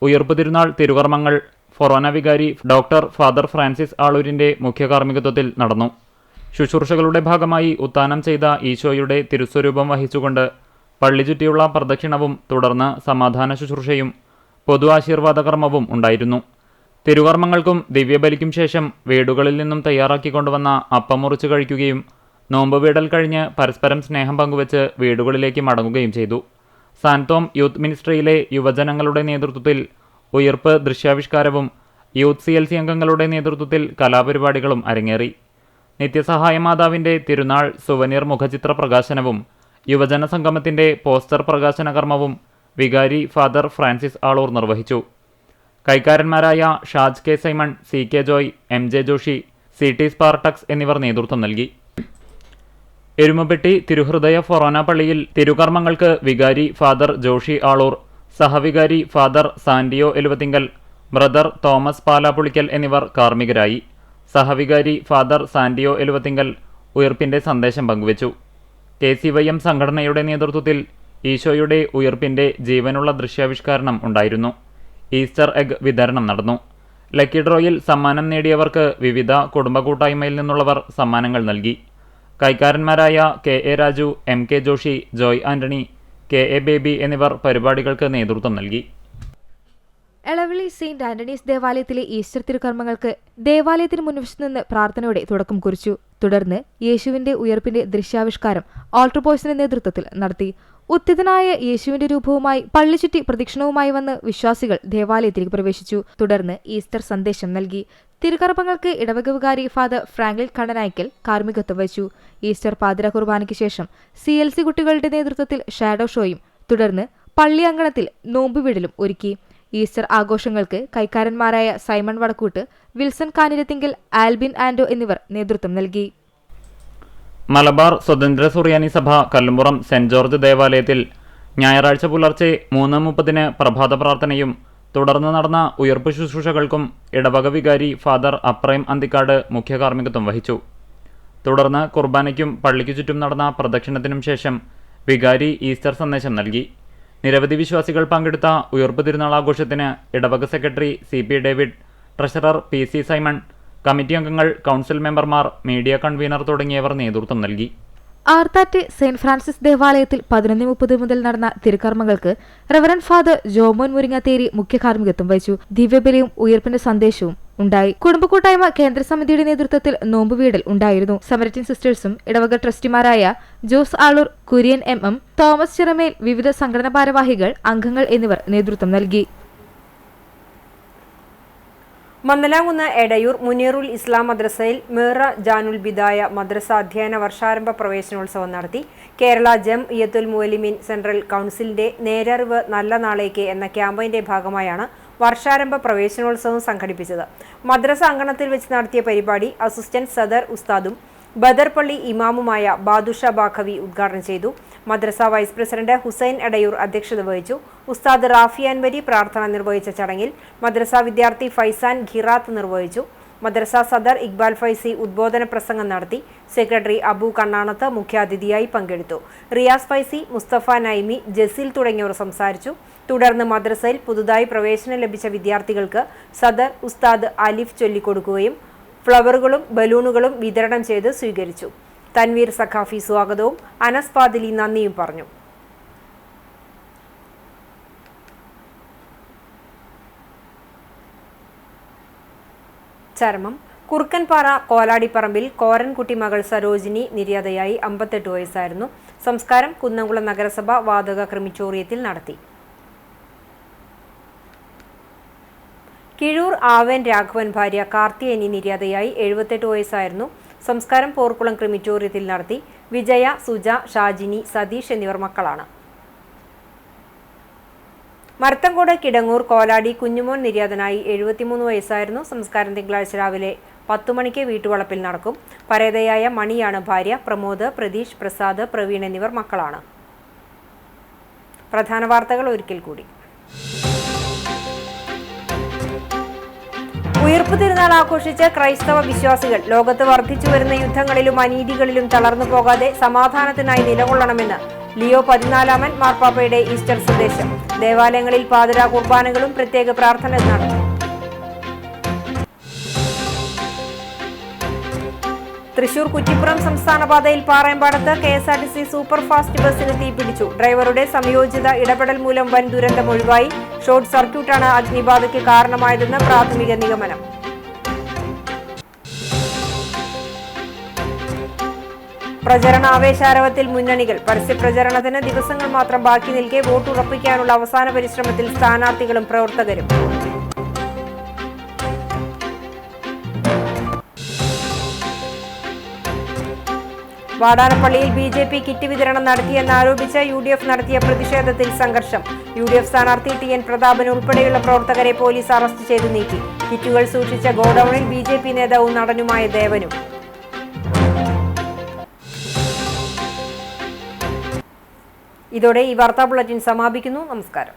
ഉയിർപ്പ് തിരുനാൾ തിരുകർമ്മങ്ങൾ ഫൊറോന വികാരി ഡോക്ടർ ഫാദർ ഫ്രാൻസിസ് ആളൂരിന്റെ മുഖ്യ കാർമ്മികത്വത്തിൽ നടന്നു. ശുശ്രൂഷകളുടെ ഭാഗമായി ഉത്ഥാനം ചെയ്ത ഈശോയുടെ തിരുസ്വരൂപം വഹിച്ചുകൊണ്ട് പള്ളി ചുറ്റിയുള്ള പ്രദക്ഷിണവും തുടർന്ന് സമാധാന ശുശ്രൂഷയും പൊതു ആശീർവാദ കർമ്മവും ഉണ്ടായിരുന്നു. തിരുകർമ്മങ്ങൾക്കും ദിവ്യബലിക്കും ശേഷം വീടുകളിൽ നിന്നും തയ്യാറാക്കിക്കൊണ്ടുവന്ന അപ്പം മുറിച്ച് കഴിക്കുകയും നോമ്പ് വീടൽ കഴിഞ്ഞ് പരസ്പരം സ്നേഹം പങ്കുവച്ച് വീടുകളിലേക്ക് മടങ്ങുകയും ചെയ്തു. സാൻതോം യൂത്ത് മിനിസ്ട്രിയിലെ യുവജനങ്ങളുടെ നേതൃത്വത്തിൽ ഉയർപ്പ് ദൃശ്യാവിഷ്കാരവും യൂത്ത് CLC അംഗങ്ങളുടെ നേതൃത്വത്തിൽ കലാപരിപാടികളും അരങ്ങേറി. നിത്യസഹായ മാതാവിന്റെ തിരുനാൾ സുവനീർ മുഖചിത്ര പ്രകാശനവും യുവജന സംഗമത്തിന്റെ പോസ്റ്റർ പ്രകാശന കർമ്മവും വികാരി ഫാദർ ഫ്രാൻസിസ് ആളൂർ നിർവഹിച്ചു. കൈക്കാരന്മാരായ Shaj K Simon, CK Joy, MJ Joshy, CT Spartacus എന്നിവർ നേതൃത്വം നൽകി. എരുമപ്പെട്ടി തിരുഹൃദയ ഫൊറോന പള്ളിയിൽ തിരുകർമ്മങ്ങൾക്ക് വികാരി ഫാദർ ജോഷി ആളൂർ, സഹവികാരി father Sandio Eluvathingal, brother Thomas Palapulickal എന്നിവർ കാർമ്മികരായി. സഹവികാരി ഫാദർ സാൻഡിയോ എലുവത്തിങ്കൽ ഉയർപ്പിന്റെ സന്ദേശം പങ്കുവച്ചു. KCYM സംഘടനയുടെ നേതൃത്വത്തിൽ ഈശോയുടെ ഉയർപ്പിന്റെ ജീവനുള്ള ദൃശ്യാവിഷ്കരണം ഉണ്ടായിരുന്നു. ഈസ്റ്റർ എഗ് വിതരണം നടന്നു. ലക്കി ഡ്രോയിൽ സമ്മാനം നേടിയവർക്ക് വിവിധ കുടുംബ കൂട്ടായ്മയിൽ നിന്നുള്ളവർ സമ്മാനങ്ങൾ നൽകി. കൈക്കാരന്മാരായ KA Raju, MK Joshi, Joy Antony, KA Baby എന്നിവർ പരിപാടികൾക്ക് നേതൃത്വം നൽകി. എളവിളി സെയിന്റ് ആന്റണീസ് ദേവാലയത്തിലെ ഈസ്റ്റർ തിരുകർമ്മങ്ങൾക്ക് ദേവാലയത്തിന് മുൻവശത്ത് നിന്ന് പ്രാർത്ഥനയോടെ തുടക്കം കുറിച്ചു. തുടർന്ന് യേശുവിന്റെ ഉയർപ്പിന്റെ ദൃശ്യാവിഷ്കാരം ഓൾട്ടർ ബോയ്സിന്റെ നേതൃത്വത്തിൽ നടത്തി. ഉത്തിതനായ യേശുവിന്റെ രൂപവുമായി പള്ളി ചുറ്റി പ്രദക്ഷിണവുമായി വന്ന് വിശ്വാസികൾ ദേവാലയത്തിലേക്ക് പ്രവേശിച്ചു. തുടർന്ന് ഈസ്റ്റർ സന്ദേശം നൽകി. തിരുകർമ്മങ്ങൾക്ക് ഇടവക വികാരി ഫാദർ ഫ്രാങ്ക്ലിൻ കണ്ണനായ്ക്കൽ കാർമ്മികത്വം വഹിച്ചു. ഈസ്റ്റർ പാതിര കുർബാനയ്ക്ക് ശേഷം CLC കുട്ടികളുടെ നേതൃത്വത്തിൽ ഷാഡോ ഷോയും തുടർന്ന് പള്ളി അങ്കണത്തിൽ നോമ്പുവിടലും ഒരുക്കി. ഈസ്റ്റർ ആഘോഷങ്ങൾക്ക് കൈക്കാരന്മാരായ സൈമൺ വടക്കൂട്ട്, വിൽസൺ കാനിരത്തിങ്കൽ, ആൽബിൻ ആൻഡോ എന്നിവർ നേതൃത്വം നൽകി. മലബാർ സ്വതന്ത്ര സുറിയാനി സഭ കല്ലുംപുറം സെന്റ് ജോർജ് ദേവാലയത്തിൽ ഞായറാഴ്ച പുലർച്ചെ 3:30 പ്രഭാത പ്രാർത്ഥനയും തുടർന്ന് നടന്ന ഉയർപ്പ് ശുശ്രൂഷകൾക്കും ഇടവക വികാരി ഫാദർ അപ്രൈം അന്തിക്കാട് മുഖ്യ കാർമ്മികത്വം വഹിച്ചു. തുടർന്ന് കുർബാനയ്ക്കും പള്ളിക്കു ചുറ്റും നടന്ന പ്രദക്ഷിണത്തിനും ശേഷം വികാരി ഈസ്റ്റർ സന്ദേശം നൽകി. നിരവധി വിശ്വാസികൾ പങ്കെടുത്ത ഉയർപ്പ് തിരുനാൾ ആഘോഷത്തിന് ഇടവക secretary CP David, treasurer PC Simon, committee അംഗങ്ങൾ, കൗൺസിൽ മെമ്പർമാർ, മീഡിയ കൺവീനർ തുടങ്ങിയവർ നേതൃത്വം നൽകി. ആർത്താറ്റ് സെന്റ് ഫ്രാൻസിസ് ദേവാലയത്തിൽ 11:30 മുതൽ നടന്ന തിരുകർമ്മങ്ങൾക്ക് റവറന്റ് ഫാദർ ജോമോൻ മുരിങ്ങാത്തേരി മുഖ്യ കാർമ്മികത്വം വഹിച്ചു. ദിവ്യബലിയും ഉയർപ്പിന്റെ സന്ദേശവും ഉണ്ടായി. കുടുംബ കൂട്ടായ്മ കേന്ദ്ര സമിതിയുടെ നേതൃത്വത്തിൽ നോമ്പുവീടൽ ഉണ്ടായിരുന്നു. സമരറ്റിൻ സിസ്റ്റേഴ്സും ഇടവക ട്രസ്റ്റിമാരായ ജോസ് ആളൂർ, കുര്യൻ MM, തോമസ് ചിറമേൽ, വിവിധ സംഘടനാ ഭാരവാഹികൾ, അംഗങ്ങൾ എന്നിവർ നേതൃത്വം നൽകി. മന്ദലാംകുന്ന് എടയൂർ മുനീറുൽ ഇസ്ലാം മദ്രസയിൽ മിറ ജാനുൽ ബിദായ മദ്രസ അധ്യയന വർഷാരംഭ പ്രവേശനോത്സവം നടത്തി. കേരള ജംഇയ്യത്തുൽ മുഅല്ലിമീൻ സെൻട്രൽ കൗൺസിലിന്റെ നേരറിവ് നല്ല നാളേക്ക് എന്ന ക്യാമ്പയിന്റെ ഭാഗമായാണ് വർഷാരംഭ പ്രവേശനോത്സവം സംഘടിപ്പിച്ചത്. മദ്രസ അങ്കണത്തിൽ വെച്ച് നടത്തിയ പരിപാടി അസിസ്റ്റന്റ് സദർ ഉസ്താദും ബദർപള്ളി ഇമാമുമായ ബാദുഷ ബാഖവി ഉദ്ഘാടനം ചെയ്തു. മദ്രസ വൈസ് പ്രസിഡന്റ് ഹുസൈൻ എടയൂർ അധ്യക്ഷത വഹിച്ചു. ഉസ്താദ് റാഫി അൻവരി പ്രാർത്ഥന നിർവഹിച്ച ചടങ്ങിൽ മദ്രസ വിദ്യാർത്ഥി ഫൈസാൻ ഖിറാത്ത് നിർവഹിച്ചു. മദ്രസ സദർ ഇക്ബാൽ ഫൈസി ഉദ്ബോധന പ്രസംഗം നടത്തി. സെക്രട്ടറി അബു കണ്ണാണത്ത് മുഖ്യാതിഥിയായി പങ്കെടുത്തു. റിയാസ് ഫൈസി, മുസ്തഫ നൈമി, ജസീൽ തുടങ്ങിയവർ സംസാരിച്ചു. തുടർന്ന് മദ്രസയിൽ പുതുതായി പ്രവേശനം ലഭിച്ച വിദ്യാർത്ഥികൾക്ക് സദർ ഉസ്താദ് അലിഫ് ചൊല്ലിക്കൊടുക്കുകയും ഫ്ലവറുകളും ബലൂണുകളും വിതരണം ചെയ്ത് സ്വീകരിച്ചു. തൻവീർ സഖാഫി സ്വാഗതവും അനസ് പാദിലി നന്ദിയും പറഞ്ഞു. ചരമം കുറുക്കൻപാറ കോലാടിപ്പറമ്പിൽ കോരൻകുട്ടി മകൾ സരോജിനി നിര്യാതയായി 58 വയസ്സായിരുന്നു. സംസ്കാരം കുന്നംകുളം നഗരസഭ വാതക ക്രിമിറ്റോറിയത്തിൽ നടത്തി. കിഴൂർ ആവേൻ രാഘവൻ ഭാര്യ കാർത്തിയേനി നിര്യാതയായി 78 വയസ്സായിരുന്നു. സംസ്കാരം പോർക്കുളം ക്രിമിറ്റോറിയത്തിൽ നടത്തി. വിജയ, സുജ, ഷാജിനി, സതീഷ് എന്നിവർ മക്കളാണ്. മരത്തങ്കോട് കിടങ്ങൂർ കോലാടി കുഞ്ഞുമോൻ നിര്യാതനായി 73 വയസ്സായിരുന്നു. സംസ്കാരം തിങ്കളാഴ്ച രാവിലെ 10 മണിക്ക് വീട്ടുവളപ്പിൽ നടക്കും. പരേതയായ മണിയാണ് ഭാര്യ. പ്രമോദ്, പ്രതീഷ്, പ്രസാദ്, പ്രവീൺ എന്നിവർ മക്കളാണ്. പ്രധാന വാർത്തകൾ ഒരിക്കൽ കൂടി. ഉയർപ്പ് തിരുനാൾ ആഘോഷിച്ച് ക്രൈസ്തവ വിശ്വാസികൾ ലോകത്ത് വർദ്ധിച്ചു വരുന്ന യുദ്ധങ്ങളിലും അനീതികളിലും തളർന്നു പോകാതെ സമാധാനത്തിനായി നിലകൊള്ളണമെന്ന് ലിയോ 14 മാർപ്പാപ്പയുടെ ഈസ്റ്റർ സന്ദേശം. ദേവാലയങ്ങളിൽ പാതിരാ കുർബാനകളും പ്രത്യേക പ്രാർത്ഥന നടന്നു. തൃശൂർ കുറ്റിപ്പുറം സംസ്ഥാന പാതയിൽ പാറയമ്പാടത്ത് KSRTC സൂപ്പർ ഫാസ്റ്റ് ബസ്സിന് തീപിടിച്ചു. ഡ്രൈവറുടെ സംയോജിത ഇടപെടൽ മൂലം വൻ ദുരന്തം ഒഴിവായി. ഷോർട്ട് സർക്യൂട്ടാണ് അഗ്നിബാധയ്ക്ക് കാരണമായതെന്ന് പ്രാഥമിക നിഗമനം. പ്രചരണ ആവേശാരവത്തിൽ മുന്നണികൾ. പരസ്യപ്രചരണത്തിന് ദിവസങ്ങൾ മാത്രം ബാക്കി നിൽക്കെ വോട്ട് ഉറപ്പിക്കാനുള്ള അവസാന പരിശ്രമത്തിൽ സ്ഥാനാർത്ഥികളും പ്രവർത്തകരും. വാടാനപ്പള്ളിയിൽ BJP കിറ്റ് വിതരണം നടത്തിയെന്നാരോപിച്ച് UDF നടത്തിയ പ്രതിഷേധത്തിൽ സംഘർഷം. UDF സ്ഥാനാർത്ഥി TN പ്രതാപൻ ഉൾപ്പെടെയുള്ള പ്രവർത്തകരെ പോലീസ് അറസ്റ്റ് ചെയ്തു നീക്കി. കിറ്റുകൾ സൂക്ഷിച്ച ഗോഡൌണിൽ BJP നേതാവും നടനുമായ ദേവനും. ഇതോടെ ഈ വാർത്താ ബുള്ളറ്റിൻ സമാപിക്കുന്നു. നമസ്കാരം.